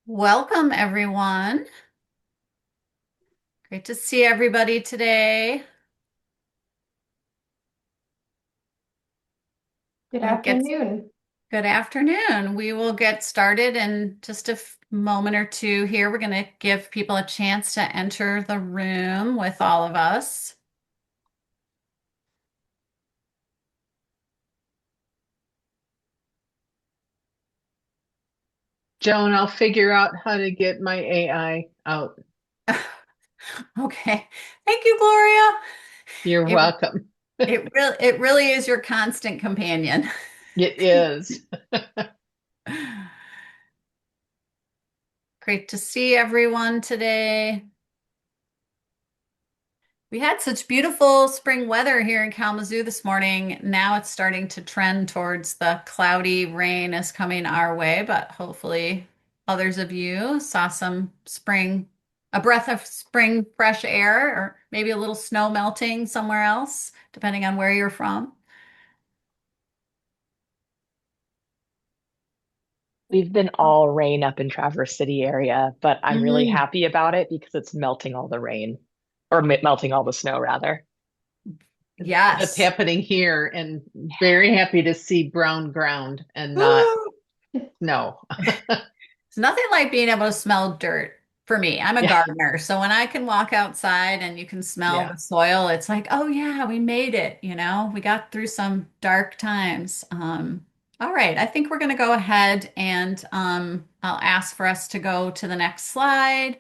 Welcome, everyone. Great to see everybody today. Good We'll get afternoon. Good afternoon. We will get started in just a moment or two here. We're going to give people a chance to enter the room with all of us. Joan, I'll figure out how to get my AI out. Okay. Thank you, Gloria. You're It welcome. it really is your constant companion. It is. Great to see everyone today. We had such beautiful spring weather here in Kalamazoo this morning. Now it's starting to trend towards the cloudy rain is coming our way, but hopefully others of you saw some spring, a breath of spring fresh air, or maybe a little snow melting somewhere else, depending on where you're from. We've been all rain up in Traverse City area, but I'm really Mhm. happy about it because it's melting all the rain or melting all the snow rather. That's Yes. happening here, and very happy to see brown ground and not Woo! snow. It's nothing like being able to smell dirt for me. I'm a Yeah, gardener, so when I can walk outside and you can smell yeah. the soil, it's like, oh yeah, we made it, We got through some dark times. All right, I think we're going to go ahead and I'll ask for us to go to the next slide.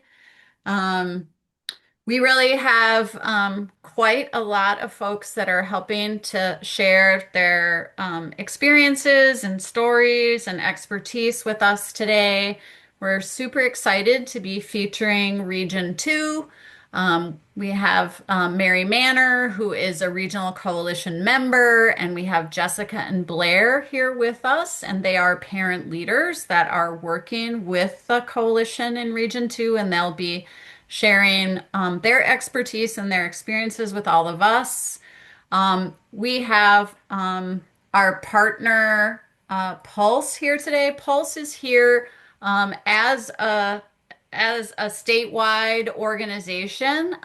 Um, we really have quite a lot of folks that are helping to share their experiences and stories and expertise with us today. We're super excited to be featuring Region 2. We have Mary Manor, who is a regional coalition member, and we have Jessica and Blair here with us, and they are parent leaders that are working with the coalition in Region 2, and they'll be sharing their expertise and their experiences with all of us. We have our partner Pulse here today. Pulse is here as a statewide organization.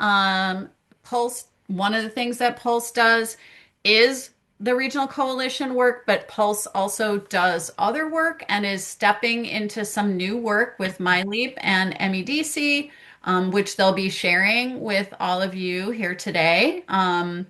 Pulse, one of the things that Pulse does is the regional coalition work, but Pulse also does other work and is stepping into some new work with MyLeap and MEDC, which they'll be sharing with all of you here today. And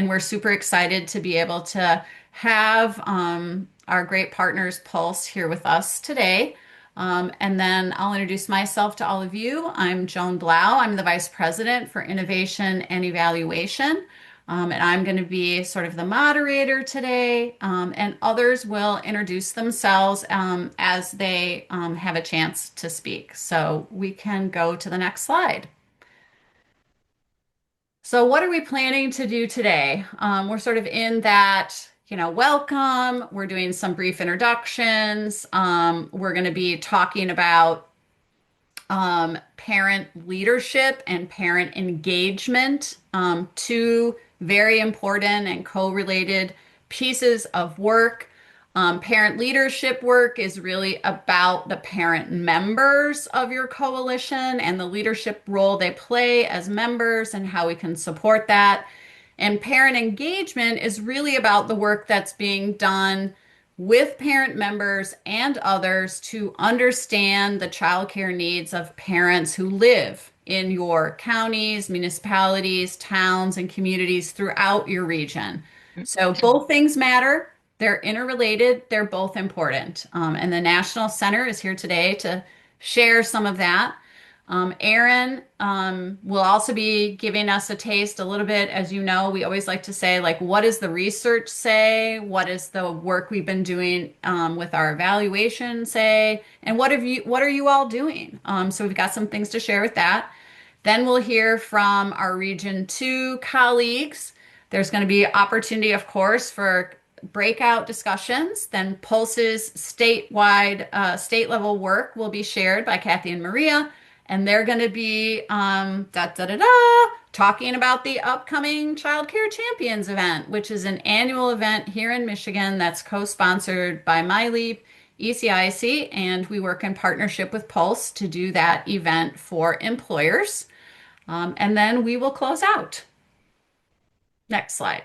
we're super excited to be able to have our great partners Pulse here with us today. And then I'll introduce myself to all of you. I'm Joan Blau. I'm the Vice President for Innovation and Evaluation. And I'm going to be sort of the moderator today, and others will introduce themselves as they have a chance to speak. So we can go to the next slide. So, what are we planning to do today? We're sort of in that, welcome. We're doing some brief introductions. We're going to be talking about parent leadership and parent engagement, two very important and co-related pieces of work. Parent leadership work is really about the parent members of your coalition and the leadership role they play as members and how we can support that. And parent engagement is really about the work that's being done with parent members and others to understand the childcare needs of parents who live in your counties, municipalities, towns, and communities throughout your region. So both things matter. They're interrelated. They're both important. And the National Center is here today to share some of that. Aaron will also be giving us a taste a little bit. As you know, we always like to say, like, what does the research say? What is the work we've been doing with our evaluation say? And what are you all doing? So we've got some things to share with that. Then we'll hear from our Region 2 colleagues. There's going to be opportunity, of course, for breakout discussions. Then Pulse's statewide, state level work will be shared by Kathy and Maria, and they're going to be talking about the upcoming Child Care Champions event, which is an annual event here in Michigan that's co-sponsored by MyLeap ECIC, and we work in partnership with Pulse to do that event for employers. And then we will close out. Next slide.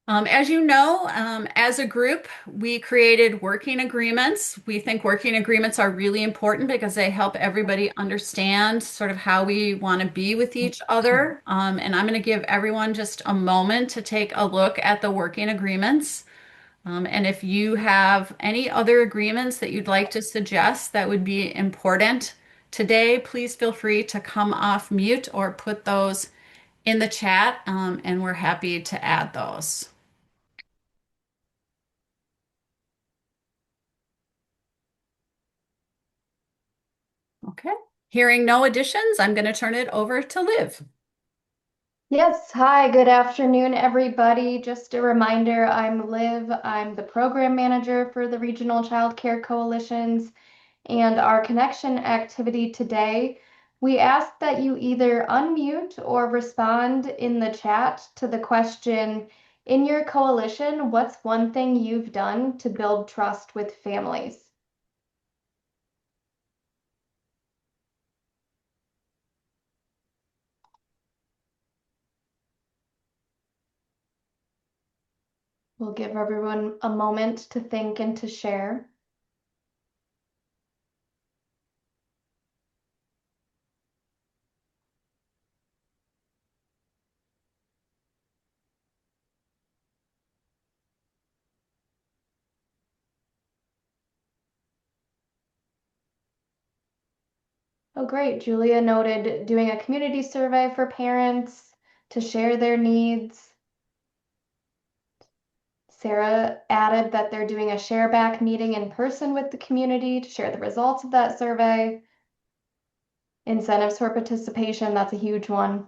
As you know, as a group, we created working agreements. We think working agreements are really important because they help everybody understand sort of how we want to be with each other. And I'm going to give everyone just a moment to take a look at the working agreements. And if you have any other agreements that you'd like to suggest that would be important today, please feel free to come off mute or put those in the chat, and we're happy to add those. Okay. Hearing no additions, I'm going to turn it over to Liv. Yes, hi, good afternoon, everybody. Just a reminder, I'm Liv. I'm the program manager for the Regional Child Care Coalitions. And our connection activity today, we ask that you either unmute or respond in the chat to the question, in your coalition, what's one thing you've done to build trust with families? We'll give everyone a moment to think and to share. Oh, great. Julia noted doing a community survey for parents to share their needs. Sarah added that they're doing a share back meeting in person with the community to share the results of that survey. Incentives for participation, that's a huge one.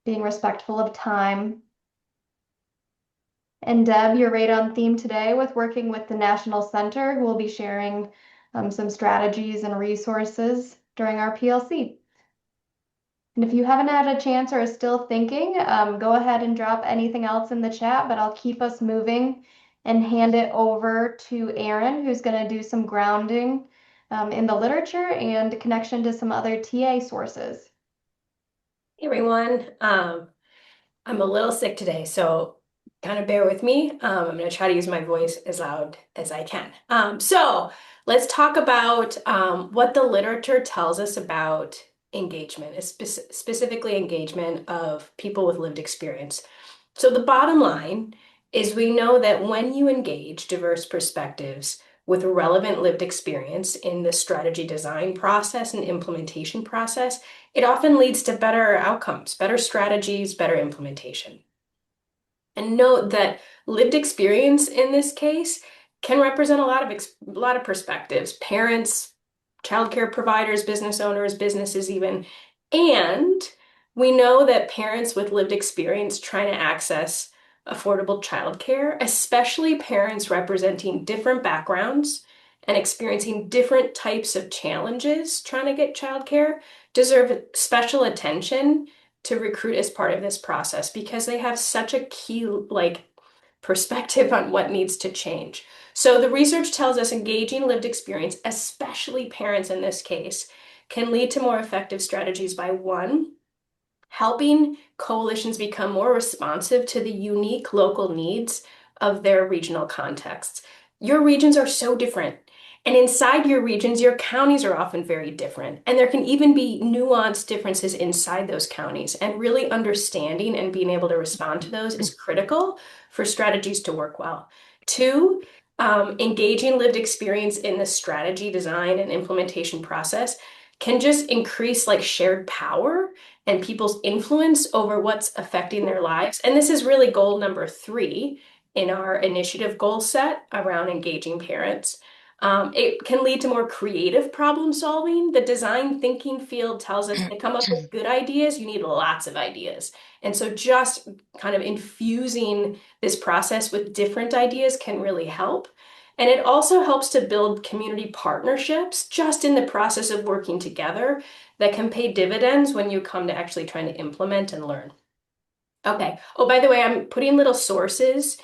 Being respectful of time. And Deb, you're right on theme today with working with the National Center, who will be sharing some strategies and resources during our PLC. And if you haven't had a chance or are still thinking, go ahead and drop anything else in the chat, but I'll keep us moving and hand it over to Erin, who's going to do some grounding in the literature and connection to some other TA sources. Hey everyone, I'm a little sick today, so kind of bear with me. I'm going to try to use my voice as loud as I can. So let's talk about what the literature tells us about engagement, specifically engagement of people with lived experience. So the bottom line is we know that when you engage diverse perspectives with relevant lived experience in the strategy design process and implementation process, it often leads to better outcomes, better strategies, better implementation. And note that lived experience in this case can represent a lot of perspectives, parents, childcare providers, business owners, businesses even. And we know that parents with lived experience trying to access affordable childcare, especially parents representing different backgrounds and experiencing different types of challenges trying to get childcare, deserve special attention to recruit as part of this process because they have such a key perspective on what needs to change. So the research tells us engaging lived experience, especially parents in this case, can lead to more effective strategies by one, helping coalitions become more responsive to the unique local needs of their regional contexts. Your regions are so different. And inside your regions, your counties are often very different. And there can even be nuanced differences inside those counties. And really understanding and being able to respond to those is critical for strategies to work well. Two, engaging lived experience in the strategy design and implementation process can just increase shared power and people's influence over what's affecting their lives. And this is really goal number 3 in our initiative goal set around engaging parents. It can lead to more creative problem solving. The design thinking field tells us to come up with good ideas, you need lots of ideas. And so just kind of infusing this process with different ideas can really help. And it also helps to build community partnerships just in the process of working together that can pay dividends when you come to actually trying to implement and learn. Okay. Oh, by the way, I'm putting little sources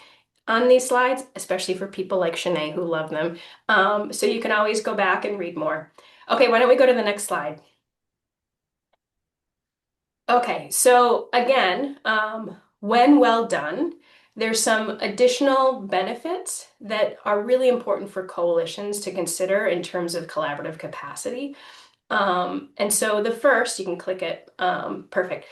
on these slides, especially for people like Shanae who love them. So you can always go back and read more. Okay, why don't we go to the next slide? Okay, so again, when well done, there's some additional benefits that are really important for coalitions to consider in terms of collaborative capacity. And so the first, you can click it, perfect.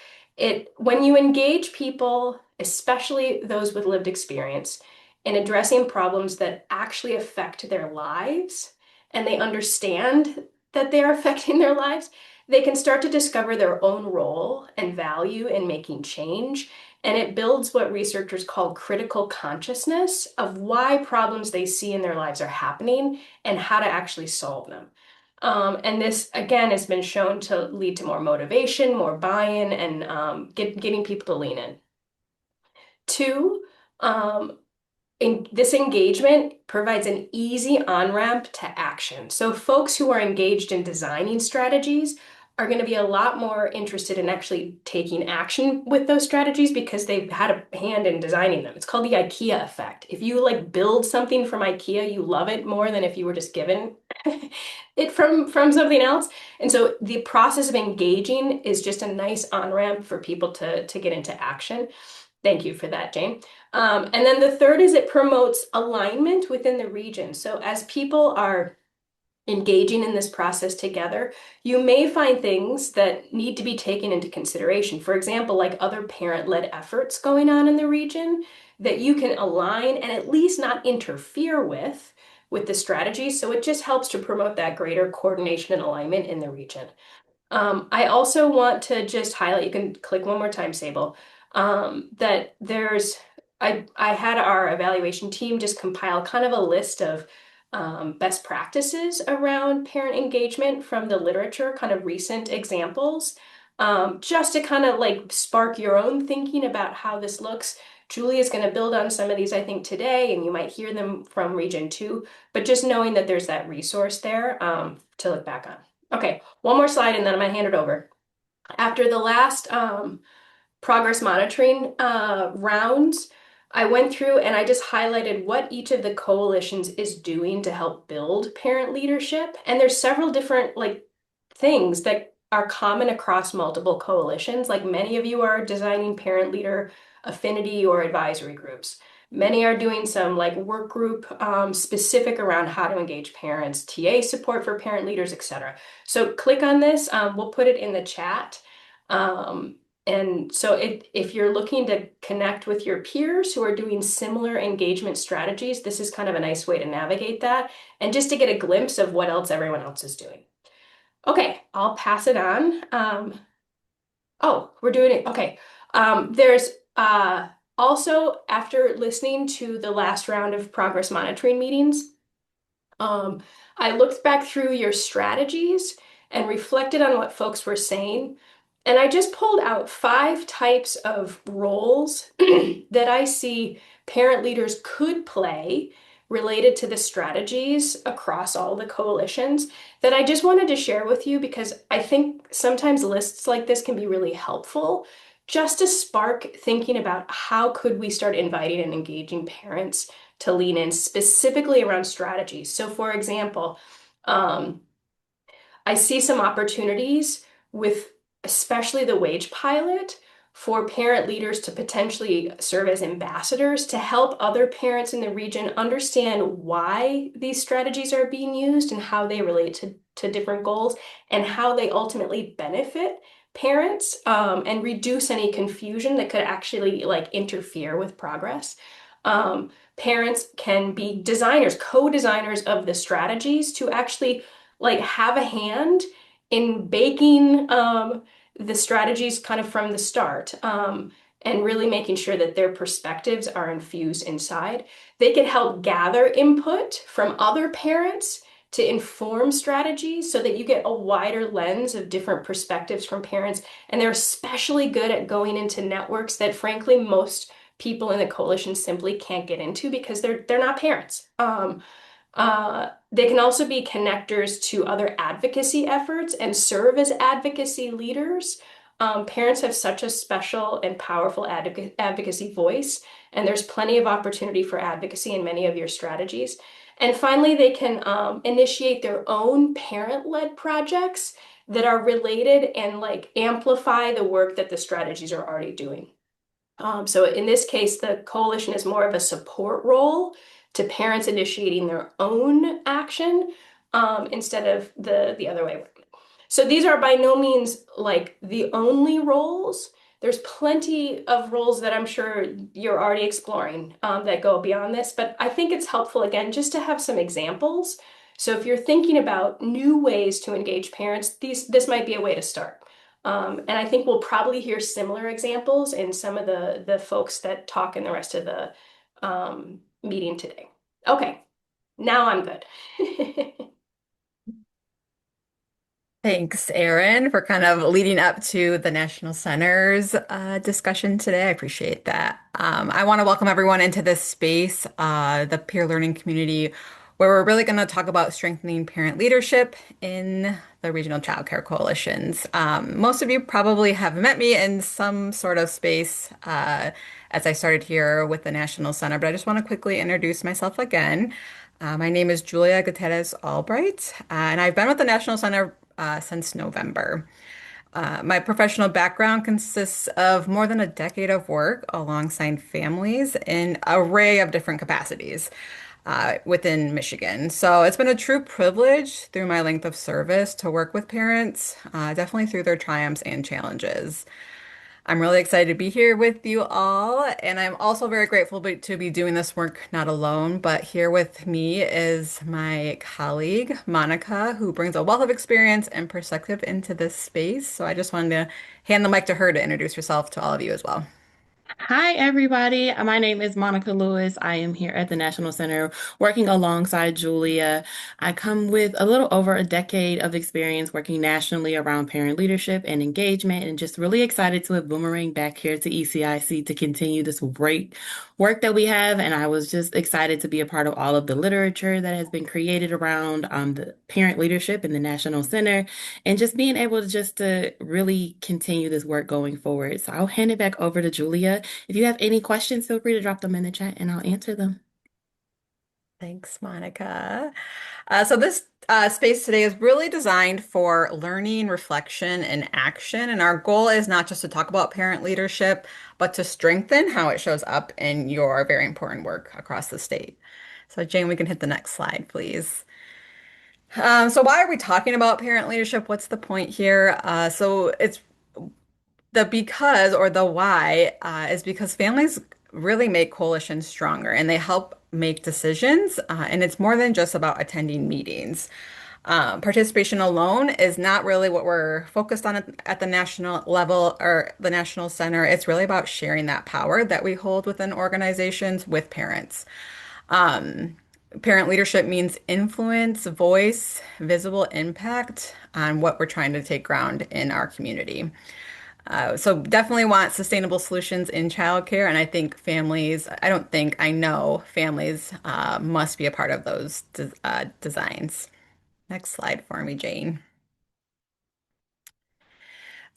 When you engage people, especially those with lived experience, in addressing problems that actually affect their lives, and they understand that they're affecting their lives, they can start to discover their own role and value in making change. And it builds what researchers call critical consciousness of why problems they see in their lives are happening and how to actually solve them. And this, again, has been shown to lead to more motivation, more buy-in, and getting people to lean in. Two, this engagement provides an easy on-ramp to action. So folks who are engaged in designing strategies are going to be a lot more interested in actually taking action with those strategies because they've had a hand in designing them. It's called the IKEA effect. If you like build something from IKEA, you love it more than if you were just given it from something else. And so the process of engaging is just a nice on-ramp for people to get into action. Thank you for that, Jane. And then the third is it promotes alignment within the region. So as people are engaging in this process together, you may find things that need to be taken into consideration. For example, like other parent-led efforts going on in the region that you can align and at least not interfere with the strategy. So it just helps to promote that greater coordination and alignment in the region. I also want to just highlight, you can click one more time, Sable, that I had our evaluation team just compile kind of a list of best practices around parent engagement from the literature, kind of recent examples, just to kind of like spark your own thinking about how this looks. Julie is going to build on some of these, I think, today, and you might hear them from Region 2, but just knowing that there's that resource there to look back on. Okay, one more slide and then I'm going to hand it over. After the last progress monitoring rounds, I went through and I just highlighted what each of the coalitions is doing to help build parent leadership. And there's several different things that are common across multiple coalitions. Like many of you are designing parent leader affinity or advisory groups. Many are doing some work group specific around how to engage parents, TA support for parent leaders, etc. So click on this. We'll put it in the chat. And so if you're looking to connect with your peers who are doing similar engagement strategies, this is kind of a nice way to navigate that and just to get a glimpse of what else everyone else is doing. Okay, I'll pass it on. Oh, we're doing it. Okay. There's also, after listening to the last round of progress monitoring meetings, I looked back through your strategies and reflected on what folks were saying. And I just pulled out 5 types of roles that I see parent leaders could play related to the strategies across all the coalitions that I just wanted to share with you because I think sometimes lists like this can be really helpful just to spark thinking about how could we start inviting and engaging parents to lean in specifically around strategies. So for example, I see some opportunities with especially the wage pilot for parent leaders to potentially serve as ambassadors to help other parents in the region understand why these strategies are being used and how they relate to different goals and how they ultimately benefit parents and reduce any confusion that could actually interfere with progress. Parents can be designers, co-designers of the strategies to actually have a hand in baking the strategies kind of from the start and really making sure that their perspectives are infused inside. They can help gather input from other parents to inform strategies so that you get a wider lens of different perspectives from parents. And they're especially good at going into networks that frankly most people in the coalition simply can't get into because they're not parents. They can also be connectors to other advocacy efforts and serve as advocacy leaders Parents have such a special and powerful advocacy voice, and there's plenty of opportunity for advocacy in many of your strategies. And finally, they can initiate their own parent-led projects that are related and like amplify the work that the strategies are already doing. So in this case, the coalition is more of a support role to parents initiating their own action instead of the other way. So these are by no means like the only roles. There's plenty of roles that I'm sure you're already exploring that go beyond this, but I think it's helpful again just to have some examples. So if you're thinking about new ways to engage parents, this might be a way to start. And I think we'll probably hear similar examples in some of the folks that talk in the rest of the meeting today. Okay, now I'm good. Thanks, Erin, for kind of leading up to the National Center's discussion today. I appreciate that. I want to welcome everyone into this space, the peer learning community, where we're really going to talk about strengthening parent leadership in the regional childcare coalitions. Most of you probably have met me in some sort of space as I started here with the National Center, but I just want to quickly introduce myself again. My name is Julia Gutierrez Albright, and I've been with the National Center since November. My professional background consists of more than a decade of work alongside families in an array of different capacities within Michigan. So it's been a true privilege through my length of service to work with parents, definitely through their triumphs and challenges. I'm really excited to be here with you all, and I'm also very grateful to be doing this work not alone, but here with me is my colleague, Monica, who brings a wealth of experience and perspective into this space. So I just wanted to hand the mic to her to introduce herself to all of you as well. Hi, everybody. My name is Monica Lewis. I am here at the National Center working alongside Julia. I come with a little over a decade of experience working nationally around parent leadership and engagement, and just really excited to have Boomerang back here to ECIC to continue this great work that we have. And I was just excited to be a part of all of the literature that has been created around the parent leadership in the National Center, and just being able to really continue this work going forward. So I'll hand it back over to Julia. If you have any questions, feel free to drop them in the chat and I'll answer them. Thanks, Monica. So this space today is really designed for learning, reflection, and action. And our goal is not just to talk about parent leadership, but to strengthen how it shows up in your very important work across the state. So Jane, we can hit the next slide, please. So why are we talking about parent leadership? What's the point here? So it's the because or the why is because families really make coalitions stronger and they help make decisions. And it's more than just about attending meetings. Participation alone is not really what we're focused on at the national level or the National Center. It's really about sharing that power that we hold within organizations with parents. Parent leadership means influence, voice, visible impact on what we're trying to take ground in our community. So definitely want sustainable solutions in childcare, and I think families, I know families must be a part of those designs. Next slide for me, Jane.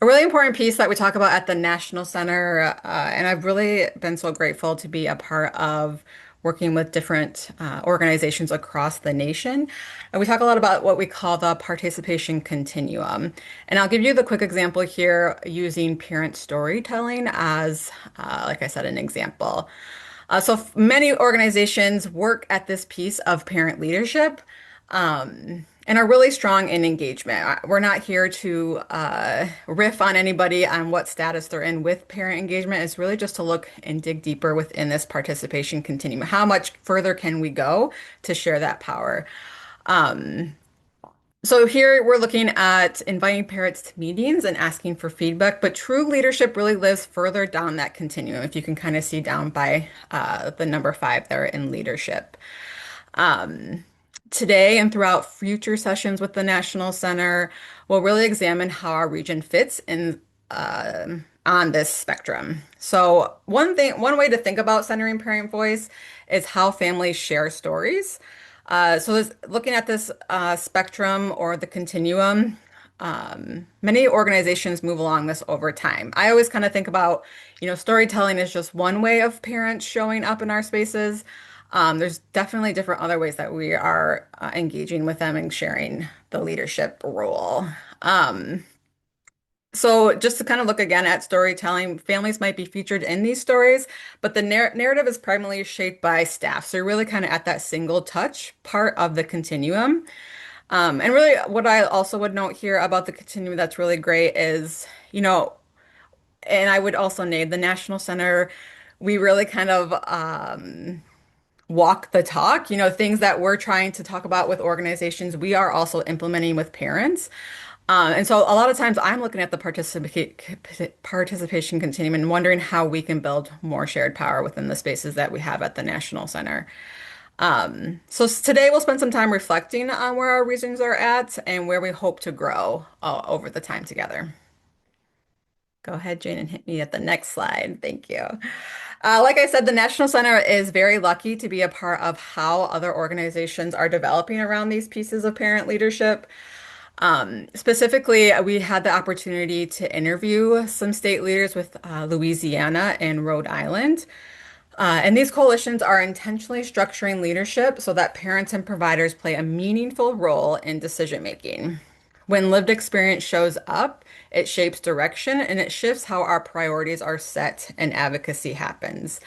A really important piece that we talk about at the National Center, and I've really been so grateful to be a part of working with different organizations across the nation. And we talk a lot about what we call the participation continuum. And I'll give you the quick example here using parent storytelling as, like I said, an example. So many organizations work at this piece of parent leadership and are really strong in engagement. We're not here to riff on anybody on what status they're in with parent engagement. It's really just to look and dig deeper within this participation continuum. How much further can we go to share that power? So here we're looking at inviting parents to meetings and asking for feedback, but true leadership really lives further down that continuum, if you can kind of see down by the number 5 there in leadership. Today and throughout future sessions with the National Center, we'll really examine how our region fits in on this spectrum. So one way to think about centering parent voice is how families share stories. So looking at this spectrum or the continuum, Many organizations move along this over time. I always kind of think about, storytelling is just one way of parents showing up in our spaces. There's definitely different other ways that we are engaging with them and sharing the leadership role. So just to kind of look again at storytelling, families might be featured in these stories, but the narrative is primarily shaped by staff. So you're really kind of at that single touch part of the continuum. And really, what I also would note here about the continuum that's really great is, and I would also name the National Center, we really kind of walk the talk, things that we're trying to talk about with organizations, we are also implementing with parents. And so a lot of times I'm looking at the participation continuum and wondering how we can build more shared power within the spaces that we have at the National Center. So today we'll spend some time reflecting on where our regions are at and where we hope to grow over the time together. Go ahead, Jane, and hit me at the next slide. Thank you. Like I said, the National Center is very lucky to be a part of how other organizations are developing around these pieces of parent leadership. Specifically, we had the opportunity to interview some state leaders with Louisiana and Rhode Island. And these coalitions are intentionally structuring leadership so that parents and providers play a meaningful role in decision making. When lived experience shows up, it shapes direction and it shifts how our priorities are set and advocacy happens.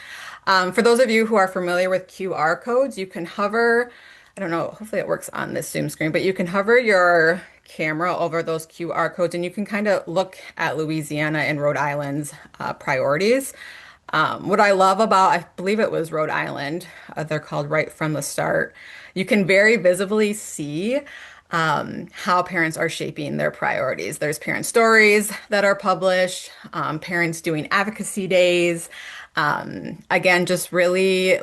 For those of you who are familiar with QR codes, you can hover, I don't know, hopefully it works on this Zoom screen, but you can hover your camera over those QR codes and you can kind of look at Louisiana and Rhode Island's priorities. What I love about, I believe it was Rhode Island, they're called Right from the Start. You can very visibly see how parents are shaping their priorities. There's parent stories that are published, parents doing advocacy days. Again, just really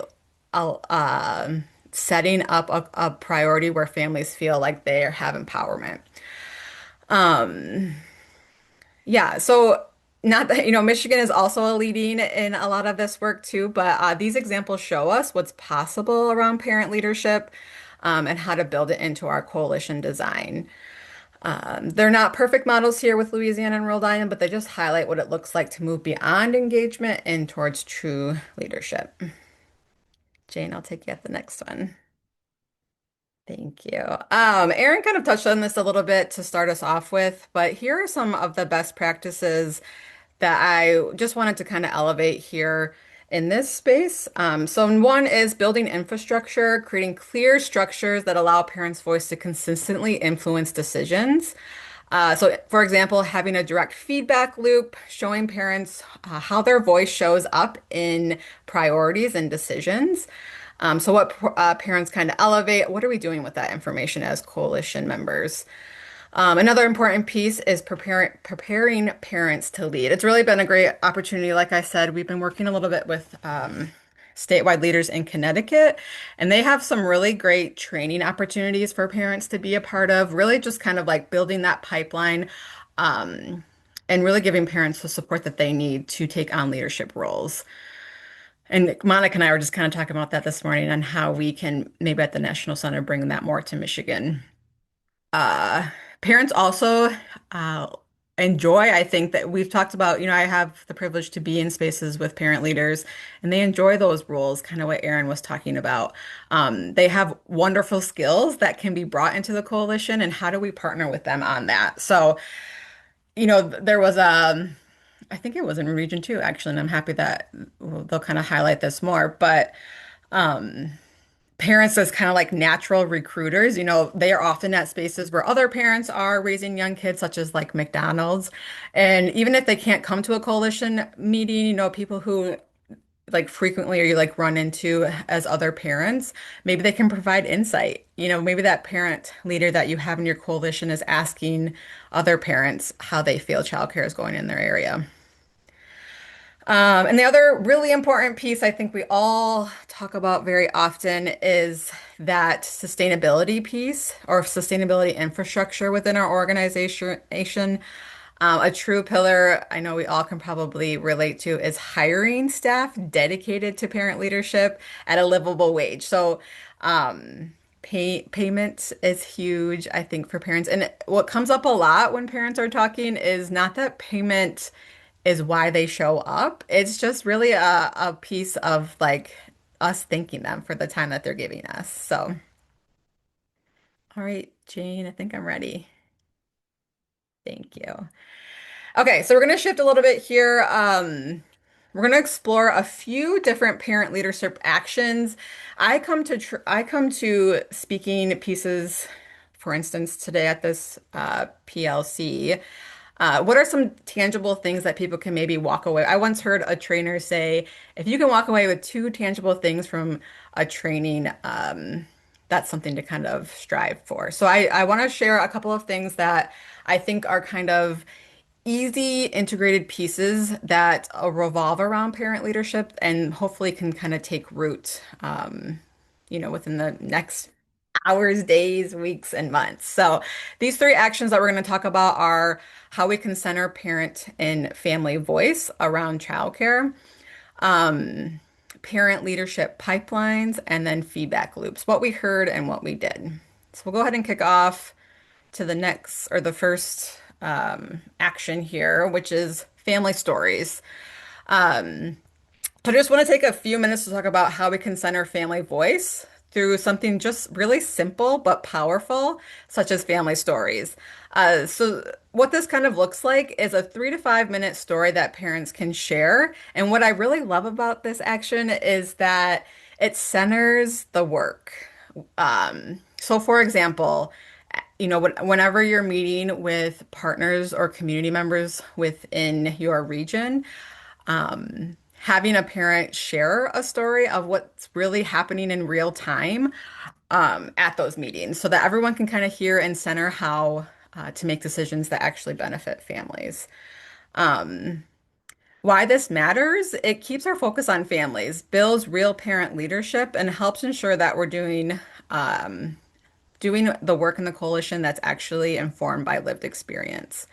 setting up a priority where families feel like they have empowerment. Yeah, so not that, Michigan is also leading in a lot of this work too, but these examples show us what's possible around parent leadership and how to build it into our coalition design. They're not perfect models here with Louisiana and Rhode Island, but they just highlight what it looks like to move beyond engagement and towards true leadership. Jane, I'll take you at the next one. Thank you. Erin kind of touched on this a little bit to start us off with, but here are some of the best practices that I just wanted to kind of elevate here in this space. So one is building infrastructure, creating clear structures that allow parents' voice to consistently influence decisions. So for example, having a direct feedback loop, showing parents how their voice shows up in priorities and decisions. So what parents kind of elevate, what are we doing with that information as coalition members? Another important piece is preparing parents to lead. It's really been a great opportunity. Like I said, we've been working a little bit with statewide leaders in Connecticut, and they have some really great training opportunities for parents to be a part of, really just kind of like building that pipeline and really giving parents the support that they need to take on leadership roles. And Monica and I were just kind of talking about that this morning on how we can maybe at the National Center bring that more to Michigan. Parents also enjoy, I think that we've talked about, I have the privilege to be in spaces with parent leaders and they enjoy those roles, kind of what Erin was talking about. They have wonderful skills that can be brought into the coalition and how do we partner with them on that? So, there was I think it was in Region 2 actually, and I'm happy that they'll kind of highlight this more, but parents as kind of like natural recruiters, they are often at spaces where other parents are raising young kids, such as like McDonald's. And even if they can't come to a coalition meeting, people who like frequently or you like run into as other parents, maybe they can provide insight. Maybe that parent leader that you have in your coalition is asking other parents how they feel childcare is going in their area. And the other really important piece I think we all talk about very often is that sustainability piece or sustainability infrastructure within our organization. A true pillar I know we all can probably relate to is hiring staff dedicated to parent leadership at a livable wage. So Payment is huge, I think, for parents. And what comes up a lot when parents are talking is not that payment is why they show up. It's just really a piece of like us thanking them for the time that they're giving us. So, all right, Jane, I think I'm ready. Thank you. Okay, so we're going to shift a little bit here. We're going to explore a few different parent leadership actions. I come to speaking pieces, for instance, today at this PLC. What are some tangible things that people can maybe walk away? I once heard a trainer say, if you can walk away with two tangible things from a training, that's something to kind of strive for. So I want to share a couple of things that I think are kind of easy integrated pieces that revolve around parent leadership and hopefully can kind of take root, within the next hours, days, weeks, and months. So these three actions that we're going to talk about are how we can center parent and family voice around childcare, um, parent leadership pipelines, and then feedback loops, what we heard and what we did. So we'll go ahead and kick off to the next or the first action here, which is family stories. Um, I just want to take a few minutes to talk about how we can center family voice through something just really simple but powerful, such as family stories. So, what this kind of looks like is a 3 to 5 minute story that parents can share. And what I really love about this action is that it centers the work. So, for example, whenever you're meeting with partners or community members within your region, having a parent share a story of what's really happening in real time at those meetings so that everyone can kind of hear and center how to make decisions that actually benefit families. Um, why this matters, it keeps our focus on families, builds real parent leadership, and helps ensure that we're doing the work in the coalition that's actually informed by lived experience.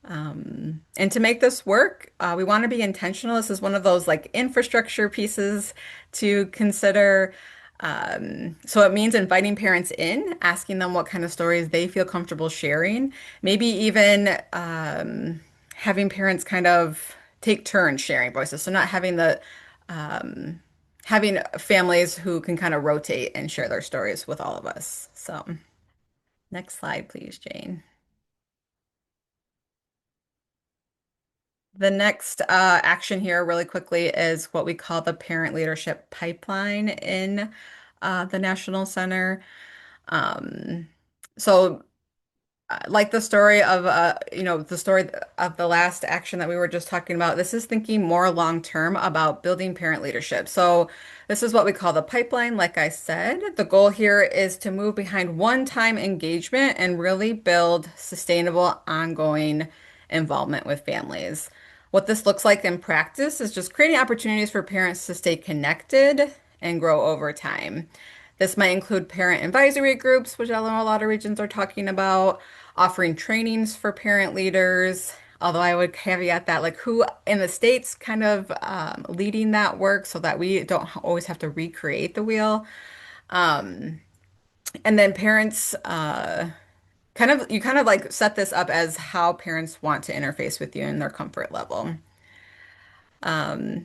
And to make this work, we want to be intentional. This is one of those like infrastructure pieces to consider. So it means inviting parents in, asking them what kind of stories they feel comfortable sharing, maybe even having parents kind of take turns sharing voices. So not um, having families who can kind of rotate and share their stories with all of us. So next slide, please, Jane. The next action here, really quickly, is what we call the parent leadership pipeline in the National Center. Um, so, like the story of, the story of the last action that we were just talking about, this is thinking more long term about building parent leadership. So, this is what we call the pipeline. Like I said, the goal here is to move behind one-time engagement and really build sustainable, ongoing involvement with families. What this looks like in practice is just creating opportunities for parents to stay connected and grow over time. This might include parent advisory groups, which I know a lot of regions are talking about, offering trainings for parent leaders. Although I would caveat that, like, who in the states kind of leading that work so that we don't always have to recreate the wheel. Um, and then parents, you kind of like set this up as how parents want to interface with you and their comfort level.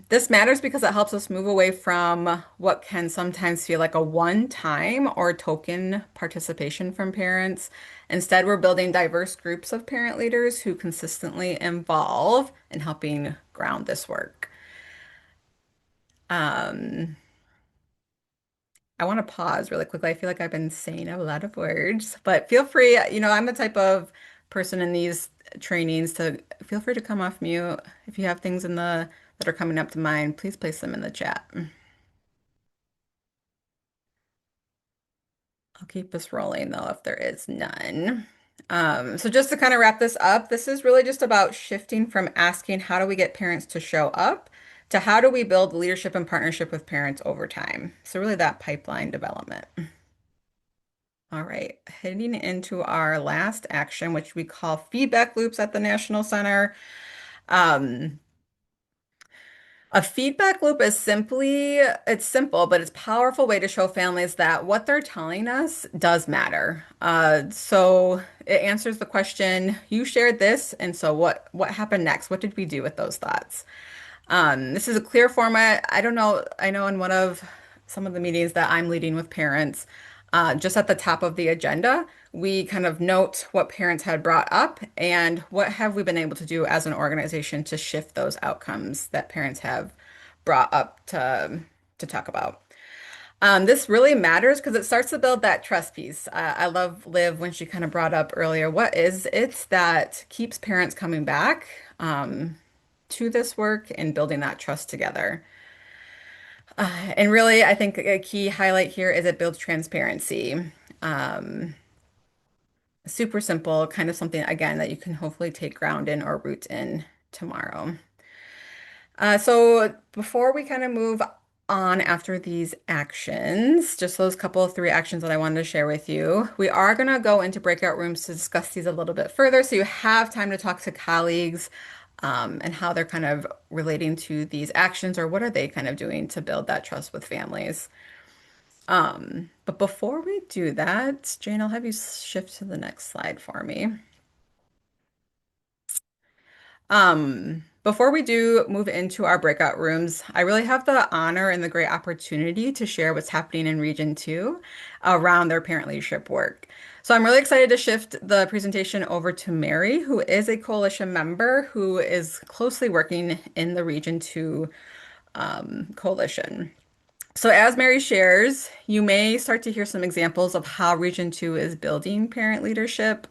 This matters because it helps us move away from what can sometimes feel like a one-time or token participation from parents. Instead, we're building diverse groups of parent leaders who consistently involve in helping ground this work. Um, I want to pause really quickly. I feel like I've been saying a lot of words, but feel free, I'm the type of person in these trainings to feel free to come off mute. If you have things that are coming up to mind, please place them in the chat. I'll keep this rolling though if there is none. So just to kind of wrap this up, this is really just about shifting from asking how do we get parents to show up to how do we build leadership and partnership with parents over time. So really that pipeline development. All right, heading into our last action, which we call feedback loops at the National Center. A feedback loop is it's simple, but it's a powerful way to show families that what they're telling us does matter. So it answers the question, you shared this, and so what happened next? What did we do with those thoughts? This is a clear format. I don't know. I know in one of some of the meetings that I'm leading with parents, just at the top of the agenda, we kind of note what parents had brought up and what have we been able to do as an organization to shift those outcomes that parents have brought up to talk about. This really matters because it starts to build that trust piece. I love Liv when she kind of brought up earlier, what is it that keeps parents coming back to this work and building that trust together? And really, I think a key highlight here is it builds transparency. Um, Super simple, kind of something, again, that you can hopefully take ground in or root in tomorrow. So before we kind of move on after these actions, just those couple of three actions that I wanted to share with you, we are going to go into breakout rooms to discuss these a little bit further so you have time to talk to colleagues and how they're kind of relating to these actions or what are they kind of doing to build that trust with families. But before we do that, Jane, I'll have you shift to the next slide for me. Before we do move into our breakout rooms, I really have the honor and the great opportunity to share what's happening in Region 2 around their parent leadership work. So I'm really excited to shift the presentation over to Mary, who is a coalition member who is closely working in the Region 2 coalition. So as Mary shares, you may start to hear some examples of how Region 2 is building parent leadership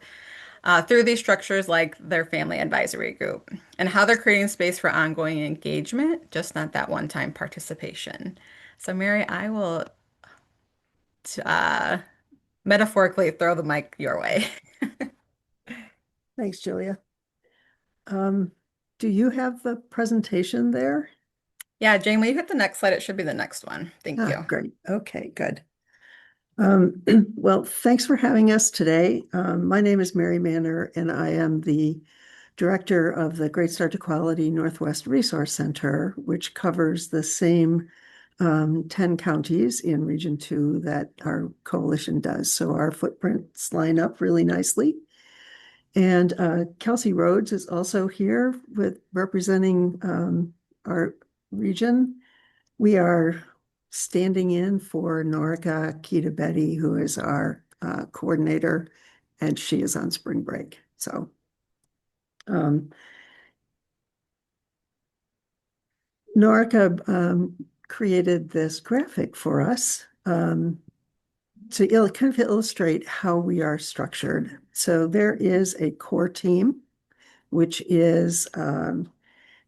through these structures like their family advisory group and how they're creating space for ongoing engagement, just not that one-time participation. So Mary, I will metaphorically throw the mic your way. Thanks, Julia. Do you have the presentation there? Yeah, Jane, will you hit the next slide? It should be the next one. Thank you. Great. Okay, good. Well, thanks for having us today. My name is Mary Manner, and I am the director of the Great Start to Quality Northwest Resource Center, which covers the same 10 counties in Region 2 that our coalition does. So our footprints line up really nicely. And Kelsey Rhodes is also here with representing our region. We are standing in for Norica Kita Betty, who is our coordinator, and she is on spring break. So Norica created this graphic for us to kind of illustrate how we are structured. So there is a core team, which is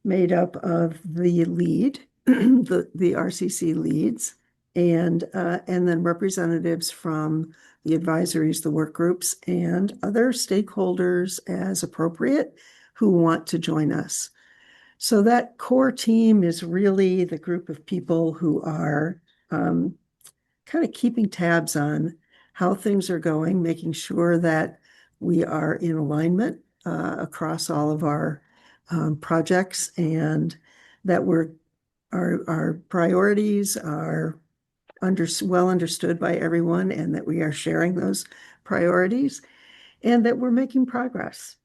made up of the lead, the RCC leads, and then representatives from the advisories, the work groups, and other stakeholders as appropriate who want to join us. So that core team is really the group of people who are kind of keeping tabs on how things are going, making sure that we are in alignment across all of our projects and that our priorities are well understood by everyone and that we are sharing those priorities and that we're making progress.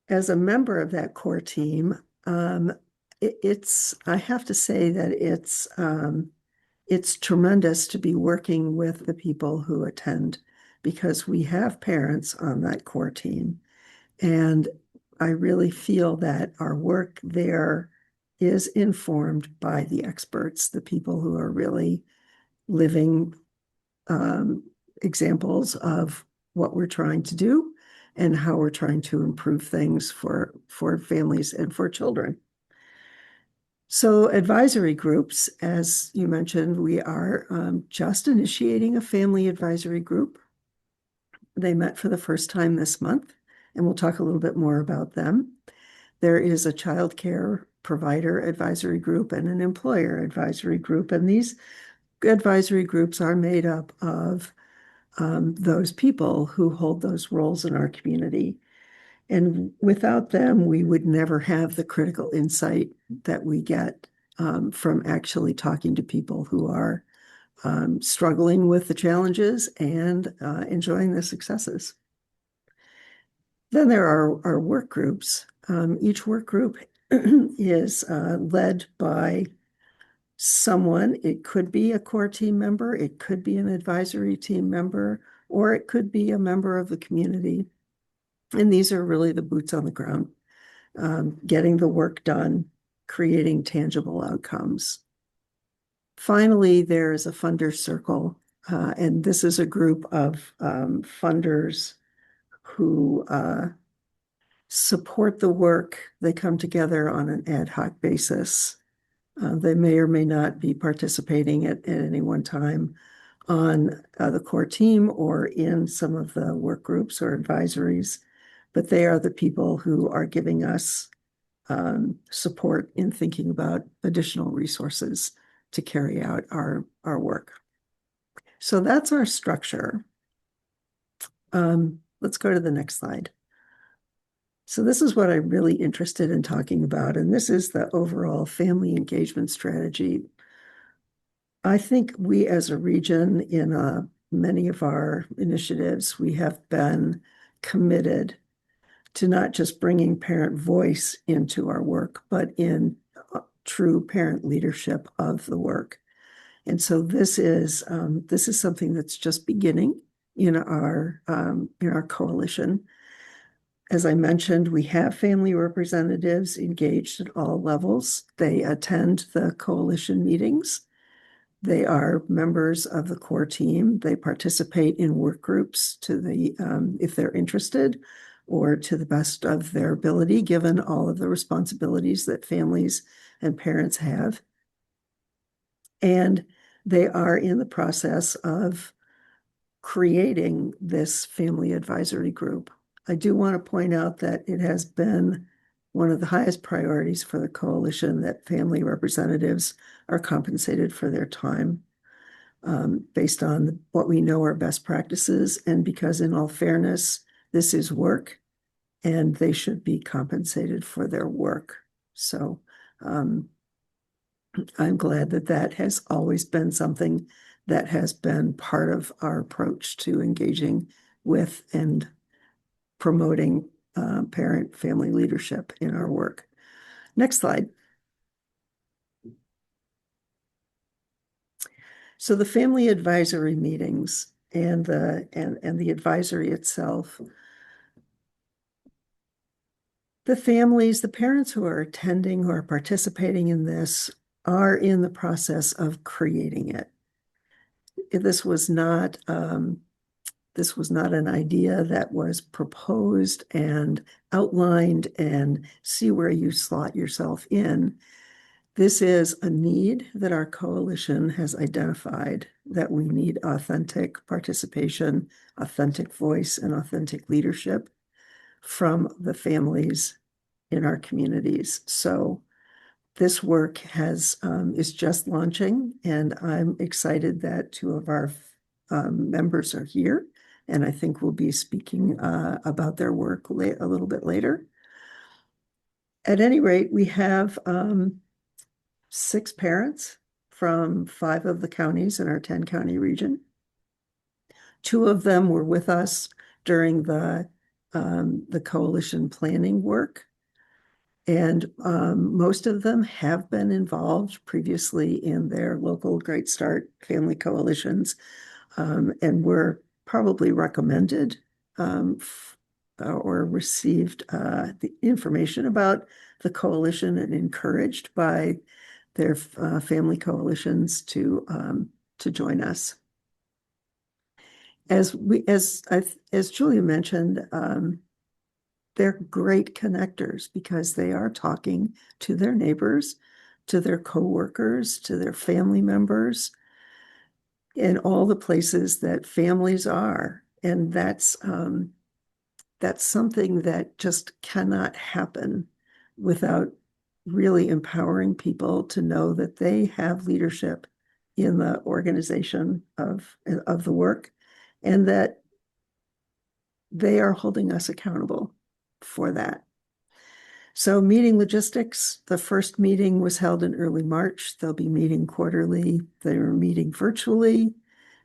As a member of that core team, I have to say that it's tremendous to be working with the people who attend because we have parents on that core team. And I really feel that our work there is informed by the experts, the people who are really living examples of what we're trying to do and how we're trying to improve things for families and for children. So advisory groups, as you mentioned, we are just initiating a family advisory group. They met for the first time this month, and we'll talk a little bit more about them. There is a child care provider advisory group and an employer advisory group, and these advisory groups are made up of those people who hold those roles in our community. And without them, we would never have the critical insight that we get from actually talking to people who are struggling with the challenges and enjoying the successes. Then there are our work groups. Each work group is led by someone. It could be a core team member, it could be an advisory team member, or it could be a member of the community. And these are really the boots on the ground, getting the work done, creating tangible outcomes. Finally, there is a funder circle, and this is a group of funders who support the work. They come together on an ad hoc basis. They may or may not be participating at any one time on the core team or in some of the work groups or advisories, but they are the people who are giving us support in thinking about additional resources to carry out our work. So that's our structure. Let's go to the next slide. So this is what I'm really interested in talking about, and this is the overall family engagement strategy. I think we as a region in many of our initiatives, we have been committed to not just bringing parent voice into our work, but in true parent leadership of the work. And so this is something that's just beginning in our coalition. As I mentioned, we have family representatives engaged at all levels. They attend the coalition meetings. They are members of the core team. They participate in work groups if they're interested, or to the best of their ability, given all of the responsibilities that families and parents have. And they are in the process of creating this family advisory group. I do want to point out that it has been one of the highest priorities for the coalition that family representatives are compensated for their time based on what we know are best practices, and because in all fairness, this is work and they should be compensated for their work. So I'm glad that that has always been something that has been part of our approach to engaging with and promoting parent family leadership in our work. Next slide. So the family advisory meetings and the advisory itself, the families, the parents who are attending, who are participating in this, are in the process of creating it. This was not an idea that was proposed and outlined and see where you slot yourself in. This is a need that our coalition has identified, that we need authentic participation, authentic voice, and authentic leadership from the families in our communities. So this work is just launching, and I'm excited that two of our members are here, and I think we'll be speaking about their work a little bit later. At any rate, we have 6 parents from 5 of the counties in our 10-county region. 2 of them were with us during the coalition planning work. And most of them have been involved previously in their local Great Start family coalitions, and were probably recommended or received the information about the coalition and encouraged by their family coalitions to join us. As Julia mentioned, they're great connectors because they are talking to their neighbors, to their coworkers, to their family members, in all the places that families are. And that's something that just cannot happen without really empowering people to know that they have leadership in the organization of the work, and that they are holding us accountable for that. So meeting logistics, the first meeting was held in early March. They'll be meeting quarterly. They're meeting virtually.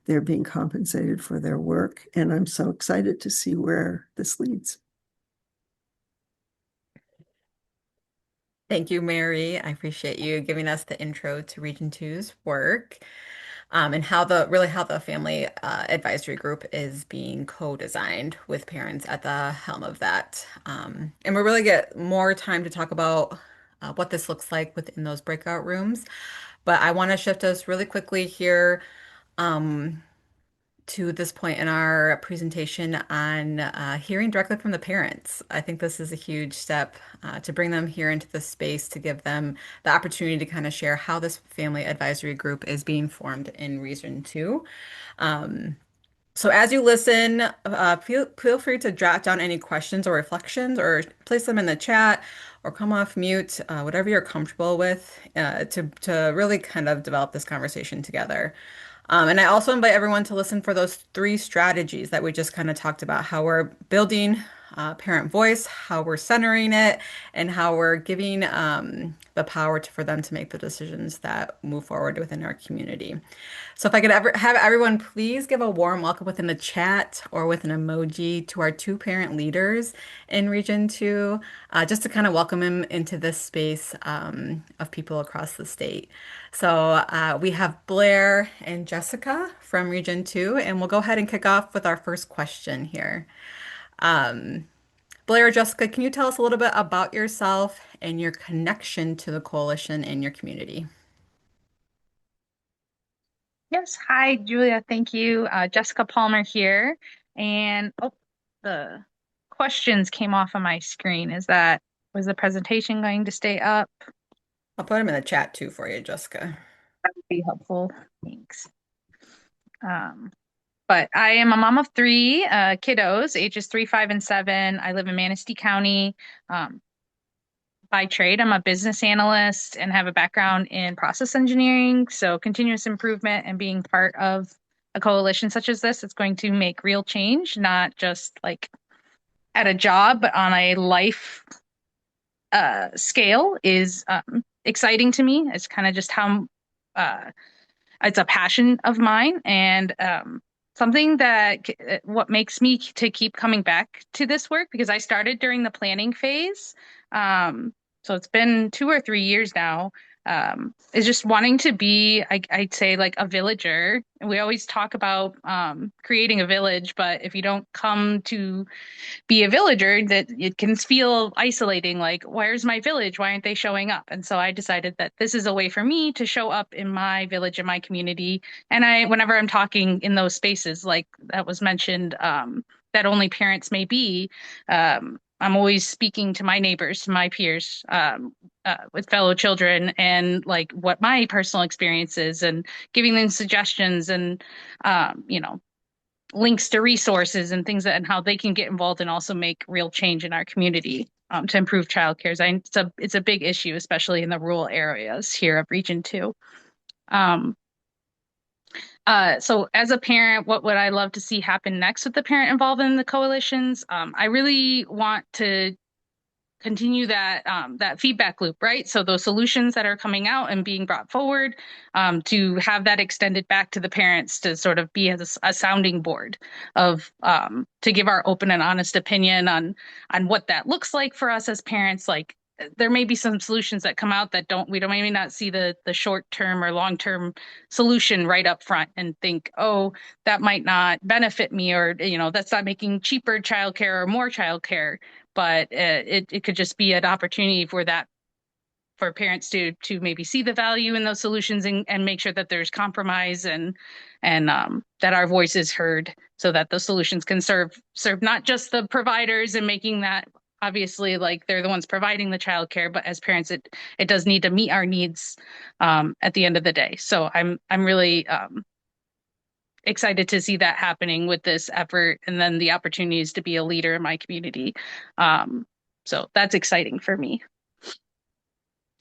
They're being compensated for their work. And I'm so excited to see where this leads. Thank you, Mary. I appreciate you giving us the intro to Region 2's work, and how the family advisory group is being co-designed with parents at the helm of that. And we'll really get more time to talk about what this looks like within those breakout rooms. But I want to shift us really quickly here to this point in our presentation on hearing directly from the parents. I think this is a huge step to bring them here into the space, to give them the opportunity to kind of share how this family advisory group is being formed in Region 2. So as you listen, feel free to jot down any questions or reflections, or place them in the chat, or come off mute, whatever you're comfortable with, to really kind of develop this conversation together. And I also invite everyone to listen for those 3 strategies that we just kind of talked about: how we're building parent voice, how we're centering it, and how we're giving the power for them to make the decisions that move forward within our community. So if I could have everyone please give a warm welcome within the chat or with an emoji to our 2 parent leaders in Region 2, just to kind of welcome them into this space of people across the state. So we have Blair and Jessica from Region 2, and we'll go ahead and kick off with our first question here. Blair or Jessica, can you tell us a little bit about yourself and your connection to the coalition in your community? Yes. Hi, Julia. Thank you. Jessica Palmer here. And the questions came off of my screen. Was the presentation going to stay up? I'll put them in the chat too for you, Jessica. That would be helpful. Thanks. But I am a mom of 3 kiddos, ages 3, 5, and 7. I live in Manistee County. By trade, I'm a business analyst and have a background in process engineering. So continuous improvement and being part of a coalition such as this, it's going to make real change, not just like at a job, but on a life scale is exciting to me. It's kind of just how it's a passion of mine, and something that what makes me to keep coming back to this work, because I started during the planning phase. So it's been 2 or 3 years now, is just wanting to be, I'd say, like a villager. And we always talk about creating a village, but if you don't come to be a villager, that it can feel isolating, like, where's my village? Why aren't they showing up? And so I decided that this is a way for me to show up in my village, in my community. And whenever I'm talking in those spaces, like that was mentioned, that only parents may be, I'm always speaking to my neighbors, to my peers, with fellow children, and like what my personal experience is, and giving them suggestions and, links to resources and things and how they can get involved and also make real change in our community, to improve childcare. It's a big issue, especially in the rural areas here of Region 2. So as a parent, what would I love to see happen next with the parent involved in the coalitions? I really want to continue that feedback loop, right? So those solutions that are coming out and being brought forward, to have that extended back to the parents, to sort of be as a sounding board of, to give our open and honest opinion on what that looks like for us as parents. Like, there may be some solutions that come out that we may not see the short-term or long-term solution right up front, and think, oh, that might not benefit me, or, that's not making cheaper childcare or more childcare. But it could just be an opportunity for parents to maybe see the value in those solutions, and make sure that there's compromise, and that our voice is heard, so that those solutions can serve not just the providers, and making that obviously like they're the ones providing the childcare, but as parents, it does need to meet our needs at the end of the day. So I'm really excited to see that happening with this effort, and then the opportunities to be a leader in my community. So that's exciting for me.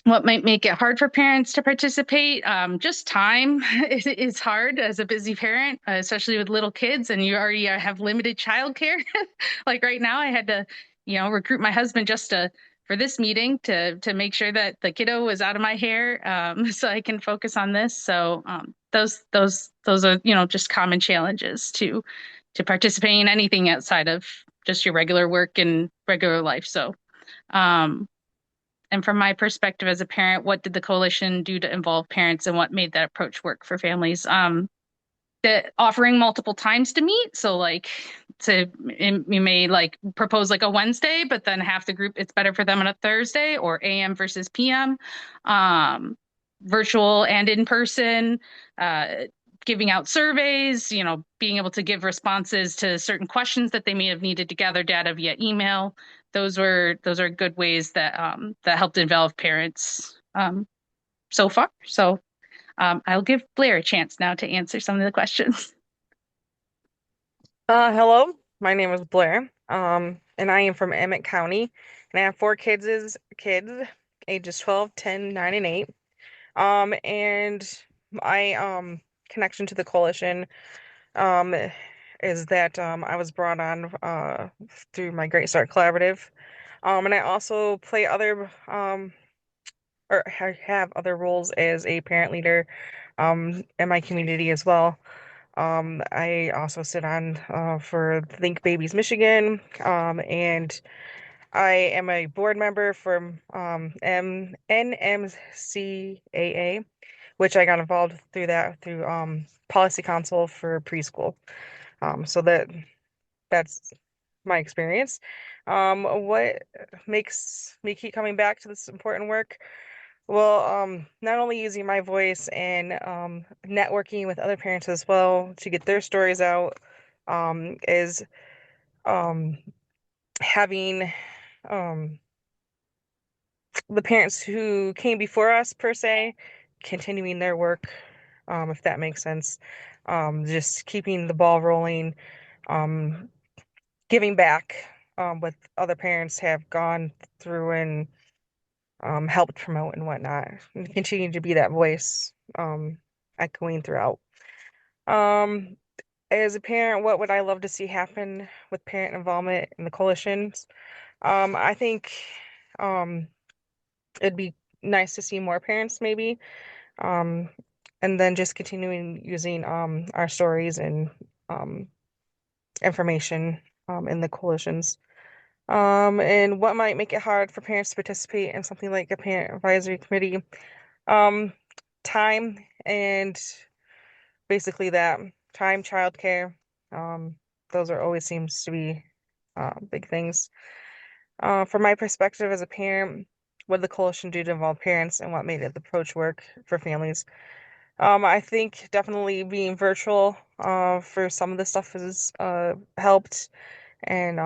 What might make it hard for parents to participate? Just time is hard as a busy parent, especially with little kids, and you already have limited childcare. Like right now, I had to recruit my husband just to for this meeting to make sure that the kiddo was out of my hair, so I can focus on this. So those are just common challenges to participating in anything outside of just your regular work and regular life. So um, and from my perspective as a parent, what did the coalition do to involve parents and what made that approach work for families? That offering multiple times to meet. So like you may like propose like a Wednesday, but then half the group, it's better for them on a Thursday, or AM versus PM, virtual and in person, uh, giving out surveys, being able to give responses to certain questions that they may have needed to gather data via email. Those are good ways that helped involve parents so far. So I'll give Blair a chance now to answer some of the questions. Hello, my name is Blair, and I am from Emmett County, and I have four kids, ages 12, 10, 9, and 8. And my connection to the coalition um is that I was brought on through my Great Start Collaborative. And I also play other or have other roles as a parent leader in my community as well. I also sit on for Think Babies Michigan, and I am a board member for NMCAA, which I got involved through Policy Council for preschool. So that's my experience. What makes me keep coming back to this important work? Well, not only using my voice and networking with other parents as well to get their stories out, is um, having um, the parents who came before us, per se, continuing their work, if that makes sense. Just keeping the ball rolling, um, giving back what other parents have gone through and helped promote and whatnot, and continue to be that voice, echoing throughout. Um, as a parent, what would I love to see happen with parent involvement in the coalitions? I think um, it'd be nice to see more parents, maybe, um, and then just continuing using our stories and um, information in the coalitions. And what might make it hard for parents to participate in something like a parent advisory committee? Um, Time and basically that time, childcare. Um, those are always seems to be big things. From my perspective as a parent, what did the coalition do to involve parents and what made it the approach work for families? I think definitely being virtual for some of the stuff has helped, and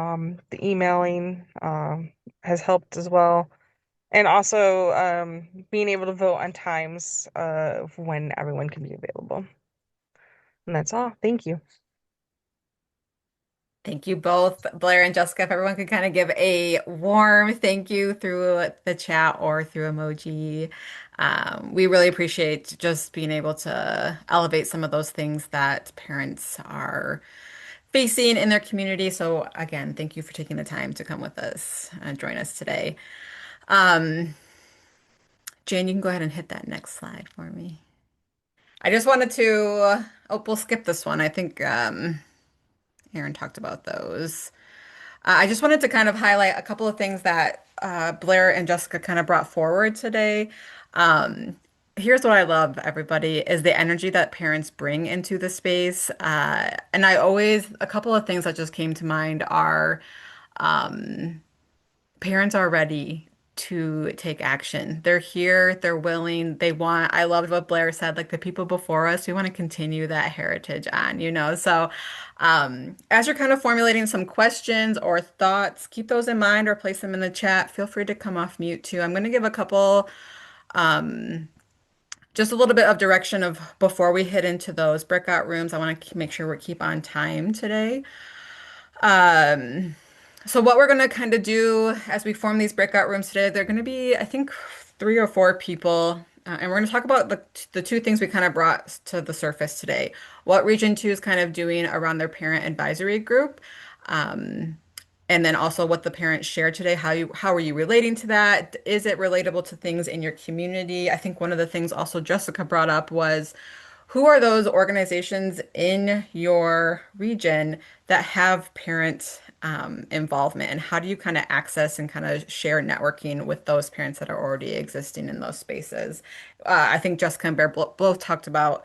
the emailing has helped as well. And also being able to vote on times of when everyone can be available. And that's all. Thank you. Thank you both, Blair and Jessica. If everyone could kind of give a warm thank you through the chat or through emoji. We really appreciate just being able to elevate some of those things that parents are facing in their community. So again, thank you for taking the time to come with us and join us today. Um, Jane, you can go ahead and hit that next slide for me. I just wanted to, oh, we'll skip this one. I think Aaron talked about those. I just wanted to kind of highlight a couple of things that Blair and Jessica kind of brought forward today. Um, Here's what I love, everybody, is the energy that parents bring into the space. And a couple of things that just came to mind are um, parents are ready to take action. They're here, they're willing, they want, I loved what Blair said, like the people before us, we want to continue that heritage on. So as you're kind of formulating some questions or thoughts, keep those in mind or place them in the chat. Feel free to come off mute too. I'm going to give a couple, just a little bit of direction of before we hit into those breakout rooms. I want to make sure we keep on time today. So what we're going to kind of do as we form these breakout rooms today, they're going to be, I think, 3 or 4 people. And we're going to talk about the two things we kind of brought to the surface today. What Region 2 is kind of doing around their parent advisory group. And then also what the parents shared today, how are you relating to that? Is it relatable to things in your community? I think one of the things also Jessica brought up was who are those organizations in your region that have parent involvement, and how do you kind of access and kind of share networking with those parents that are already existing in those spaces? I think Jessica and Bear both talked about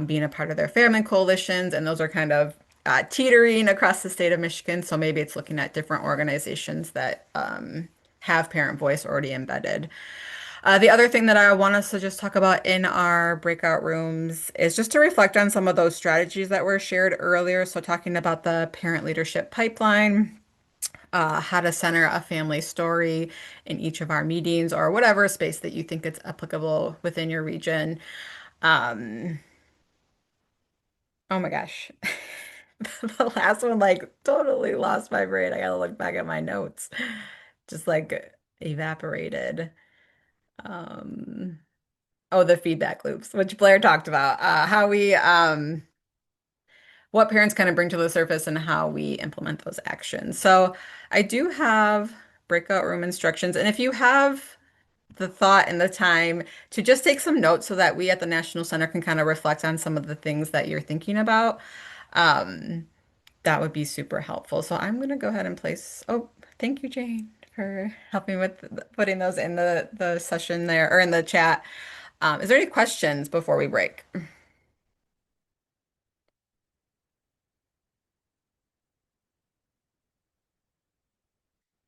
being a part of their family coalitions, and those are kind of teetering across the state of Michigan. So maybe it's looking at different organizations that have parent voice already embedded. The other thing that I want us to just talk about in our breakout rooms is just to reflect on some of those strategies that were shared earlier. So, talking about the parent leadership pipeline, how to center a family story in each of our meetings or whatever space that you think it's applicable within your region. Um, oh my gosh. The last one, like, totally lost my brain. I gotta look back at my notes. Just like evaporated. Um, Oh, the feedback loops, which Blair talked about, what parents kind of bring to the surface and how we implement those actions. So I do have breakout room instructions. And if you have the thought and the time to just take some notes so that we at the National Center can kind of reflect on some of the things that you're thinking about, um, that would be super helpful. So I'm going to go ahead and place, oh, thank you, Jane, for helping with putting those in the session there or in the chat. Is there any questions before we break?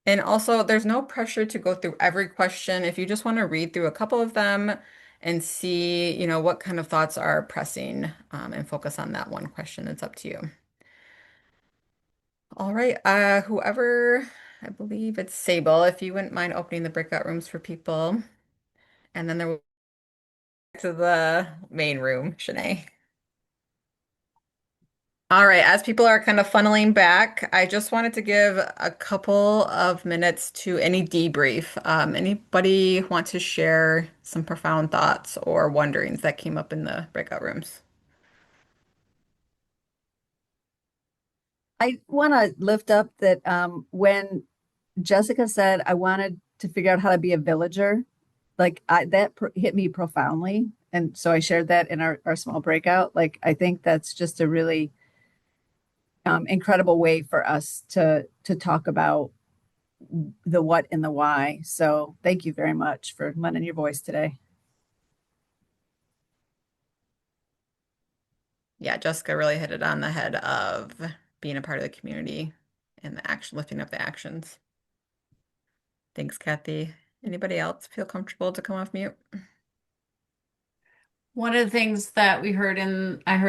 And also, there's no pressure to go through every question. If you just want to read through a couple of them and see, what kind of thoughts are pressing, and focus on that one question, it's up to you. All right, whoever, I believe it's Sable, if you wouldn't mind opening the breakout rooms for people. And then there will to the main room, Shanae. All right, as people are kind of funneling back, I just wanted to give a couple of minutes to any debrief. Anybody want to share some profound thoughts or wonderings that came up in the breakout rooms? I want to lift up that when Jessica said I wanted to figure out how to be a villager, hit me profoundly. And so I shared that in our small breakout. Like, I think that's just a really incredible way for us to talk about the what and the why. So thank you very much for lending your voice today. Yeah, Jessica really hit it on the head of being a part of the community and the action, lifting up the actions. Thanks, Kathy. Anybody else feel comfortable to come off mute? One of the things that I heard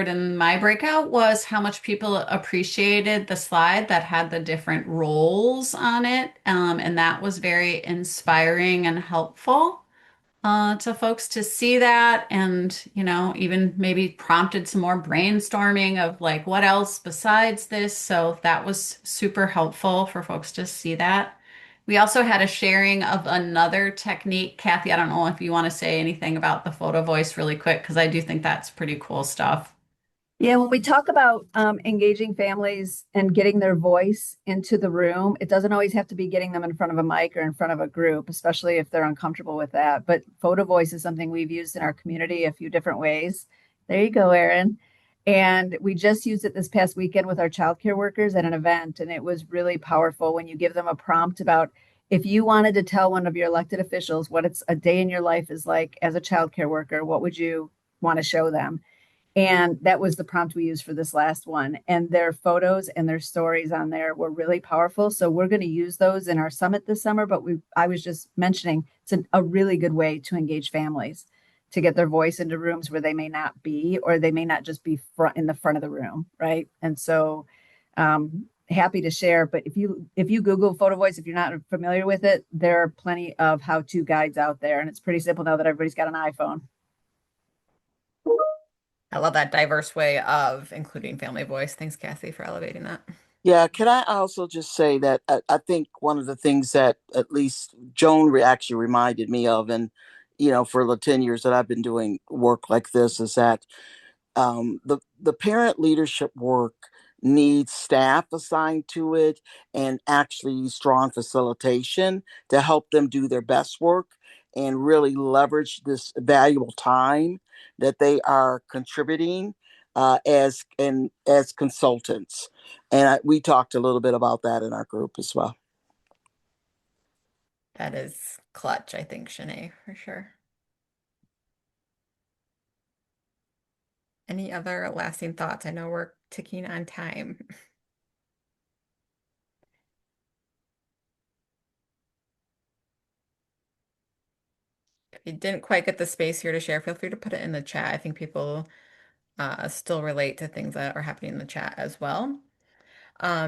in my breakout was how much people appreciated the slide that had the different roles on it. And that was very inspiring and helpful to folks to see that, and even maybe prompted some more brainstorming of like what else besides this. So that was super helpful for folks to see that. We also had a sharing of another technique. Kathy, I don't know if you want to say anything about the photo voice really quick, because I do think that's pretty cool stuff. Yeah, when we talk about engaging families and getting their voice into the room, it doesn't always have to be getting them in front of a mic or in front of a group, especially if they're uncomfortable with that. But photo voice is something we've used in our community a few different ways. There you go, Erin. And we just used it this past weekend with our childcare workers at an event, and it was really powerful when you give them a prompt about if you wanted to tell one of your elected officials what it's a day in your life is like as a childcare worker, what would you want to show them? And that was the prompt we used for this last one. And their photos and their stories on there were really powerful. So we're going to use those in our summit this summer. But I was just mentioning it's a really good way to engage families, to get their voice into rooms where they may not be, or they may not just be in the front of the room, right? And so happy to share. But if you Google photo voice, if you're not familiar with it, there are plenty of how-to guides out there. And it's pretty simple now that everybody's got an iPhone. I love that diverse way of including family voice. Thanks, Kathy, for elevating that. Yeah, can I also just say that I think one of the things that at least Joan actually reminded me of, and for the 10 years that I've been doing work like this, is that the parent leadership work needs staff assigned to it and actually strong facilitation to help them do their best work and really leverage this valuable time that they are contributing as consultants. And we talked a little bit about that in our group as well. That is clutch, I think, Shanae, for sure. Any other lasting thoughts? I know we're ticking on time. If you didn't quite get the space here to share, feel free to put it in the chat. I think people still relate to things that are happening in the chat as well.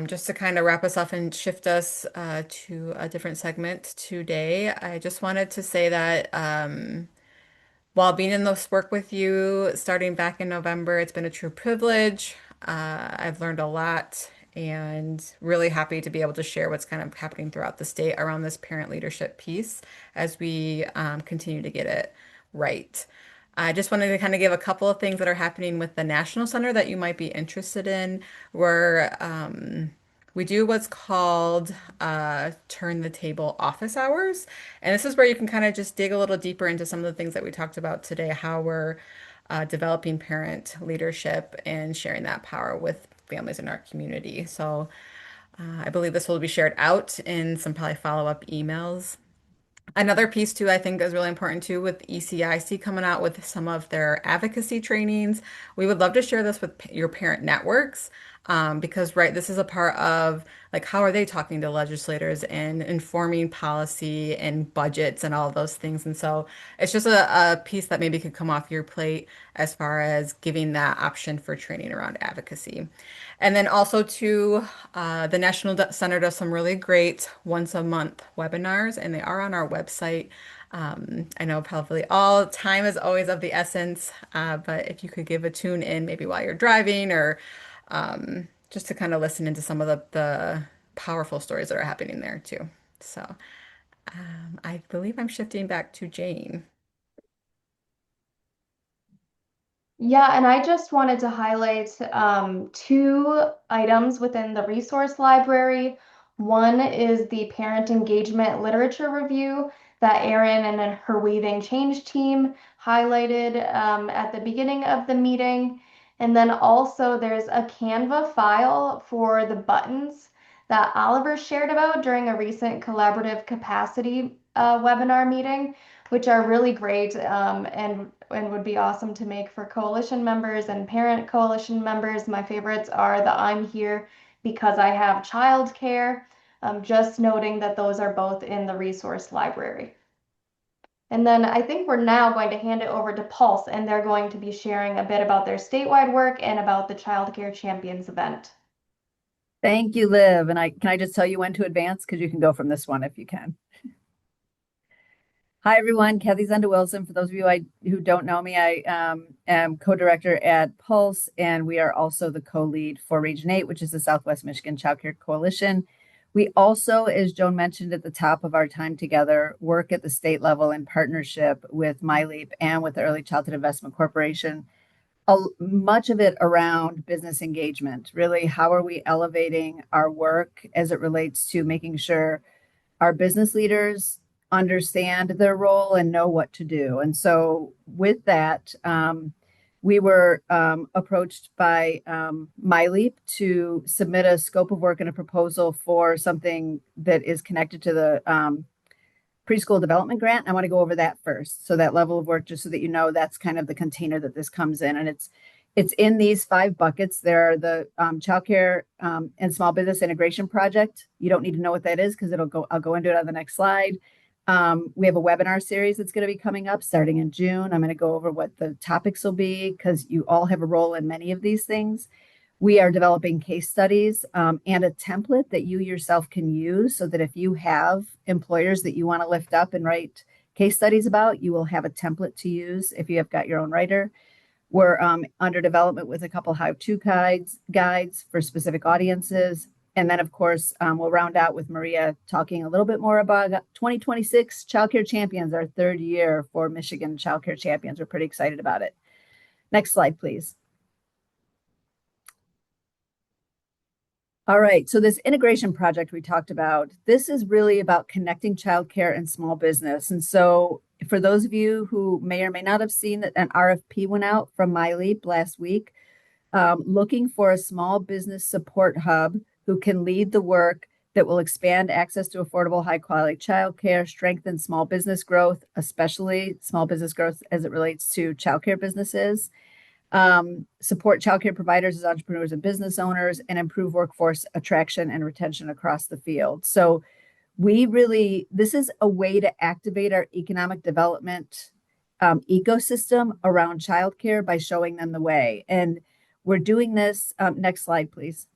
Just to kind of wrap us up and shift us to a different segment today, I just wanted to say that while being in this work with you starting back in November, it's been a true privilege. I've learned a lot and really happy to be able to share what's kind of happening throughout the state around this parent leadership piece as we continue to get it right. I just wanted to kind of give a couple of things that are happening with the National Center that you might be interested in. We do what's called Turn the Table office hours. And this is where you can kind of just dig a little deeper into some of the things that we talked about today, how we're developing parent leadership and sharing that power with families in our community. So I believe this will be shared out in some probably follow-up emails. Another piece too, I think is really important too with ECIC coming out with some of their advocacy trainings. We would love to share this with your parent networks because, right, this is a part of like how are they talking to legislators and informing policy and budgets and all of those things. And so it's just a piece that maybe could come off your plate as far as giving that option for training around advocacy. And then also too, the National Center does some really great once a month webinars, and they are on our website. I know probably all time is always of the essence, but if you could give a tune in maybe while you're driving or just to kind of listen into some of the powerful stories that are happening there too. So I believe I'm shifting back to Jane. Yeah, and I just wanted to highlight two items within the resource library. One is the parent engagement literature review that Erin and then her Weaving Change team highlighted at the beginning of the meeting. And then also there's a Canva file for the buttons that Oliver shared about during a recent collaborative capacity webinar meeting, which are really great and would be awesome to make for coalition members and parent coalition members. My favorites are the I'm here because I have childcare. Just noting that those are both in the resource library. And then I think we're now going to hand it over to Pulse, and they're going to be sharing a bit about their statewide work and about the Child Care Champions event. Thank you, Liv. And can I just tell you when to advance? Because you can go from this one if you can. Hi, everyone. Kathy Zenda Wilson. For those of you who don't know me, I am co-director at Pulse, and we are also the co-lead for Region 8, which is the Southwest Michigan Child Care Coalition. We also, as Joan mentioned at the top of our time together, work at the state level in partnership with MyLeap and with the Early Childhood Investment Corporation. Much of it around business engagement. Really, how are we elevating our work as it relates to making sure our business leaders understand their role and know what to do. And so with that, we were approached by MyLeap to submit a scope of work and a proposal for something that is connected to the preschool development grant. I want to go over that first. So that level of work, just so that you know, that's kind of the container that this comes in. And it's in these 5 buckets. There are the childcare and small business integration project. You don't need to know what that is because I'll go into it on the next slide. We have a webinar series that's going to be coming up starting in June. I'm going to go over what the topics will be because you all have a role in many of these things. We are developing case studies and a template that you yourself can use so that if you have employers that you want to lift up and write case studies about, you will have a template to use if you have got your own writer. We're under development with a couple how-to guides for specific audiences. And then, of course, we'll round out with Maria talking a little bit more about 2026 Child Care Champions, our 3rd year for Michigan Child Care Champions. We're pretty excited about it. Next slide, please. All right, so this integration project we talked about, this is really about connecting childcare and small business. And so for those of you who may or may not have seen that an RFP went out from MyLeap last week, looking for a small business support hub who can lead the work that will expand access to affordable, high quality childcare, strengthen small business growth, especially small business growth as it relates to childcare businesses, support childcare providers as entrepreneurs and business owners, and improve workforce attraction and retention across the field. So this is a way to activate our economic development ecosystem around childcare by showing them the way. And we're doing this. Next slide, please.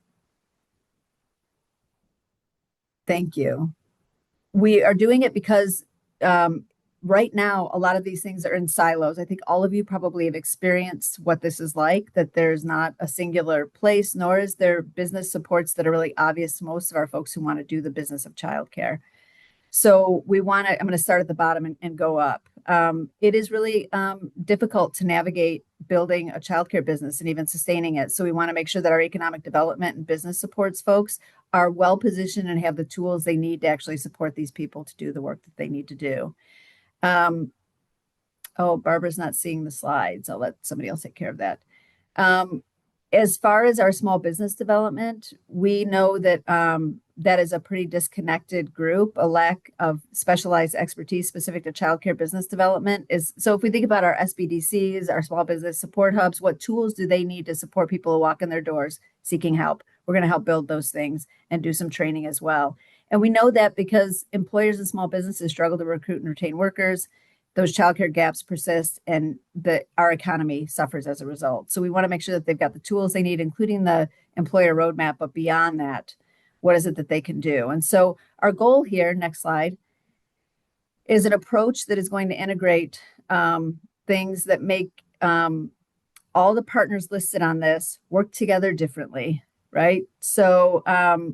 Thank you. We are doing it because right now, a lot of these things are in silos. I think all of you probably have experienced what this is like, that there's not a singular place, nor is there business supports that are really obvious to most of our folks who want to do the business of childcare. So I'm going to start at the bottom and go up. It is really difficult to navigate building a childcare business and even sustaining it. So we want to make sure that our economic development and business supports folks are well positioned and have the tools they need to actually support these people to do the work that they need to do. Oh, Barbara's not seeing the slides. I'll let somebody else take care of that. As far as our small business development, we know that that is a pretty disconnected group. A lack of specialized expertise specific to childcare business development is, so if we think about our SBDCs, our small business support hubs, what tools do they need to support people who walk in their doors seeking help? We're going to help build those things and do some training as well. And we know that because employers and small businesses struggle to recruit and retain workers, those childcare gaps persist and our economy suffers as a result. So we want to make sure that they've got the tools they need, including the employer roadmap, but beyond that, what is it that they can do? And so our goal here, next slide, is an approach that is going to integrate things that make all the partners listed on this work together differently, right? So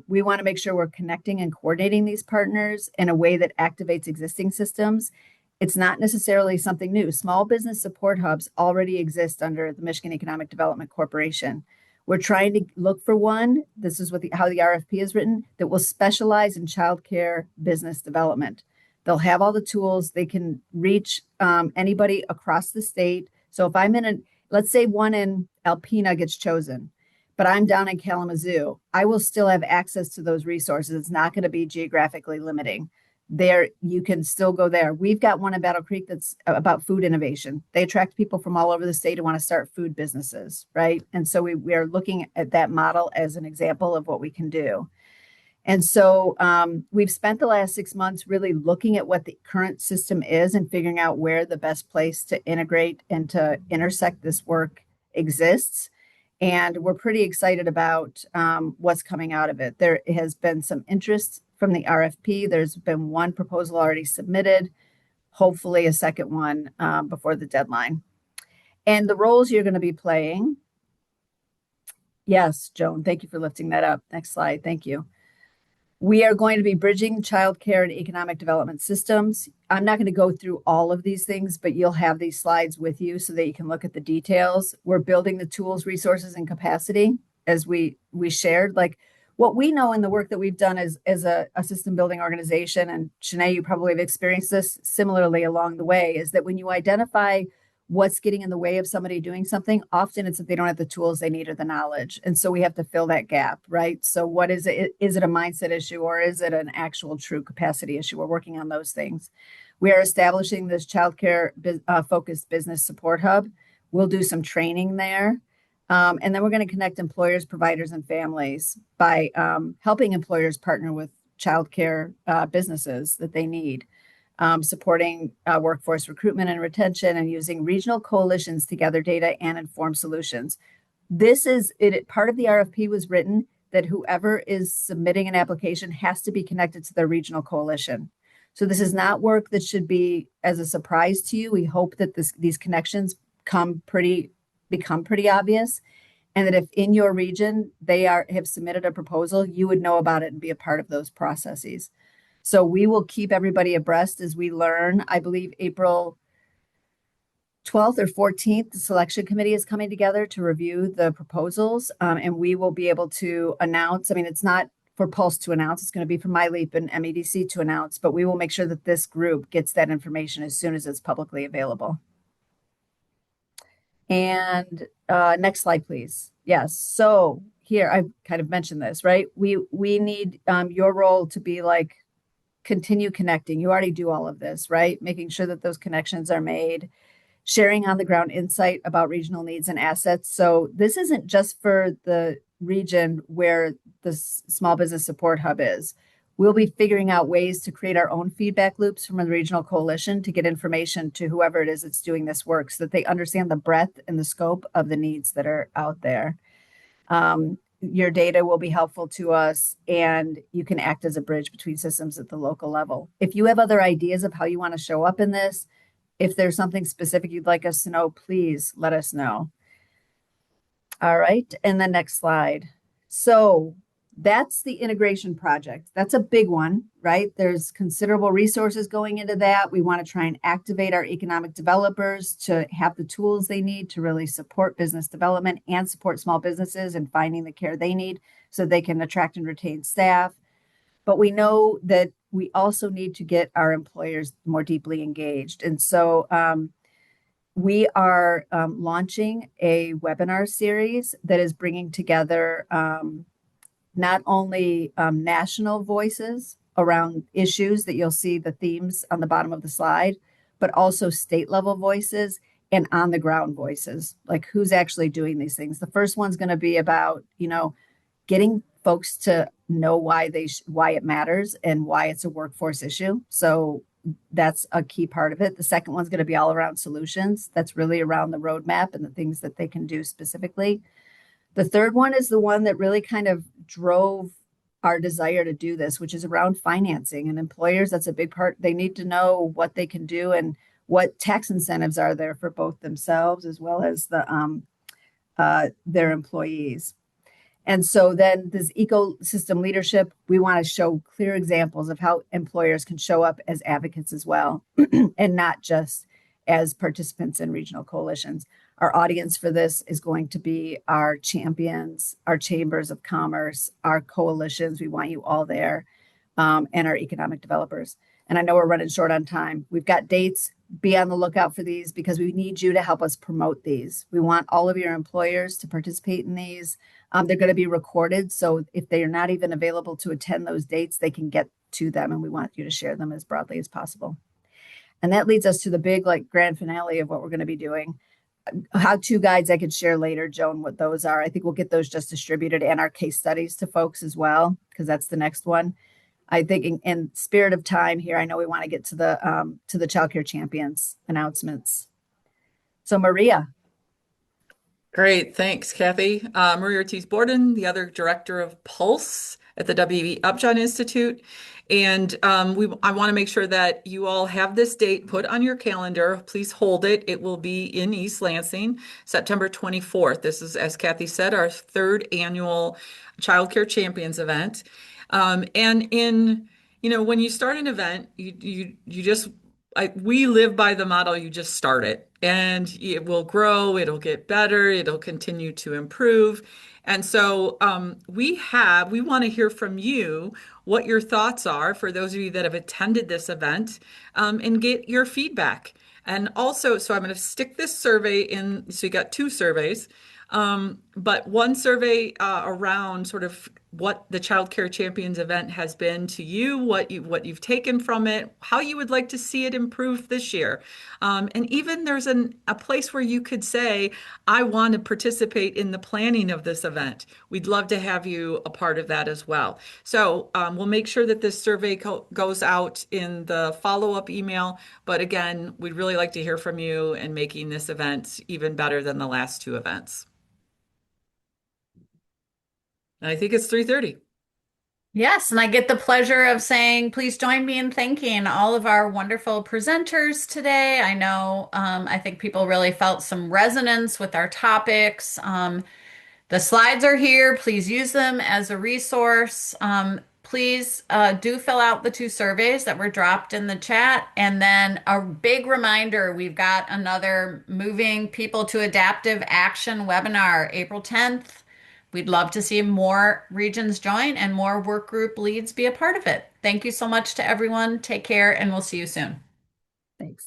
we want to make sure we're connecting and coordinating these partners in a way that activates existing systems. It's not necessarily something new. Small business support hubs already exist under the Michigan Economic Development Corporation. We're trying to look for one. This is how the RFP is written, that will specialize in childcare business development. They'll have all the tools. They can reach anybody across the state. So if I'm let's say one in Alpena gets chosen, but I'm down in Kalamazoo, I will still have access to those resources. It's not going to be geographically limiting. There, you can still go there. We've got one in Battle Creek that's about food innovation. They attract people from all over the state who want to start food businesses, right? And so we are looking at that model as an example of what we can do. And so we've spent the last 6 months really looking at what the current system is and figuring out where the best place to integrate and to intersect this work exists. And we're pretty excited about what's coming out of it. There has been some interest from the RFP. There's been one proposal already submitted, hopefully a second one before the deadline. And the roles you're going to be playing. Yes, Joan, thank you for lifting that up. Next slide. Thank you. We are going to be bridging childcare and economic development systems. I'm not going to go through all of these things, but you'll have these slides with you so that you can look at the details. We're building the tools, resources, and capacity as we shared. Like what we know in the work that we've done as a system building organization, and Shanae, you probably have experienced this similarly along the way, is that when you identify what's getting in the way of somebody doing something, often it's that they don't have the tools they need or the knowledge. And so we have to fill that gap, right? So what is it? Is it a mindset issue or is it an actual true capacity issue? We're working on those things. We are establishing this childcare focused business support hub. We'll do some training there. And then we're going to connect employers, providers, and families by helping employers partner with childcare businesses that they need. Supporting workforce recruitment and retention and using regional coalitions to gather data and inform solutions. This is it. Part of the RFP was written that whoever is submitting an application has to be connected to their regional coalition. So this is not work that should be as a surprise to you. We hope that these connections become pretty obvious, and that if in your region they have submitted a proposal, you would know about it and be a part of those processes. So we will keep everybody abreast as we learn. I believe April 12th or 14th, the selection committee is coming together to review the proposals, and we will be able to announce. I mean, it's not for Pulse to announce, it's going to be for MyLeap and MEDC to announce, but we will make sure that this group gets that information as soon as it's publicly available. And next slide, please. Yes, so here, I kind of mentioned this, right? We need your role to be like, continue connecting. You already do all of this, right? Making sure that those connections are made, sharing on the ground insight about regional needs and assets. So this isn't just for the region where the Small Business Support Hub is. We'll be figuring out ways to create our own feedback loops from the regional coalition to get information to whoever it is that's doing this work so that they understand the breadth and the scope of the needs that are out there. Your data will be helpful to us, and you can act as a bridge between systems at the local level. If you have other ideas of how you want to show up in this, if there's something specific you'd like us to know, please let us know. All right, and the next slide. So that's the integration project. That's a big one, right? There's considerable resources going into that. We want to try and activate our economic developers to have the tools they need to really support business development and support small businesses in finding the care they need so they can attract and retain staff. But we know that we also need to get our employers more deeply engaged. And so we are launching a webinar series that is bringing together not only national voices around issues that you'll see the themes on the bottom of the slide, but also state level voices and on the ground voices, like who's actually doing these things. The first one's going to be about, getting folks to know why why it matters and why it's a workforce issue. So that's a key part of it. The second one's going to be all around solutions. That's really around the roadmap and the things that they can do specifically. The third one is the one that really kind of drove our desire to do this, which is around financing. And employers, that's a big part. They need to know what they can do and what tax incentives are there for both themselves as well as their employees. And so then this ecosystem leadership, we want to show clear examples of how employers can show up as advocates as well, and not just as participants in regional coalitions. Our audience for this is going to be our champions, our chambers of commerce, our coalitions. We want you all there, and our economic developers. And I know we're running short on time. We've got dates. Be on the lookout for these because we need you to help us promote these. We want all of your employers to participate in these. They're going to be recorded. So if they are not even available to attend those dates, they can get to them. And we want you to share them as broadly as possible. And that leads us to the big grand finale of what we're going to be doing. How-to guides I could share later, Joan, what those are. I think we'll get those just distributed and our case studies to folks as well, because that's the next one. I think in spirit of time here, I know we want to get to the Child Care Champions announcements. So Maria. Great, thanks, Kathy. Maria Ortiz-Borden, the other director of Pulse at the W.E. Upjohn Institute. And I want to make sure that you all have this date put on your calendar. Please hold it. It will be in East Lansing, September 24th. This is, as Kathy said, our third annual Child Care Champions event. And when you start an event, we live by the model, you just start it and it will grow, it'll get better, it'll continue to improve. And so we want to hear from you what your thoughts are for those of you that have attended this event, and get your feedback. And also, so I'm going to stick this survey in, so you got two surveys. But one survey around sort of what the Child Care Champions event has been to you, what you've taken from it, how you would like to see it improve this year. And even there's a place where you could say, I want to participate in the planning of this event. We'd love to have you a part of that as well. So we'll make sure that this survey goes out in the follow-up email. But again, we'd really like to hear from you and making this event even better than the last two events. I think it's 3:30. Yes, and I get the pleasure of saying, please join me in thanking all of our wonderful presenters today. I know, I think people really felt some resonance with our topics. The slides are here. Please use them as a resource. please do fill out the 2 surveys that were dropped in the chat. And then a big reminder, we've got another Moving People to Adaptive Action webinar, April 10th. We'd love to see more regions join and more work group leads be a part of it. Thank you so much to everyone. Take care, and we'll see you soon. Thanks.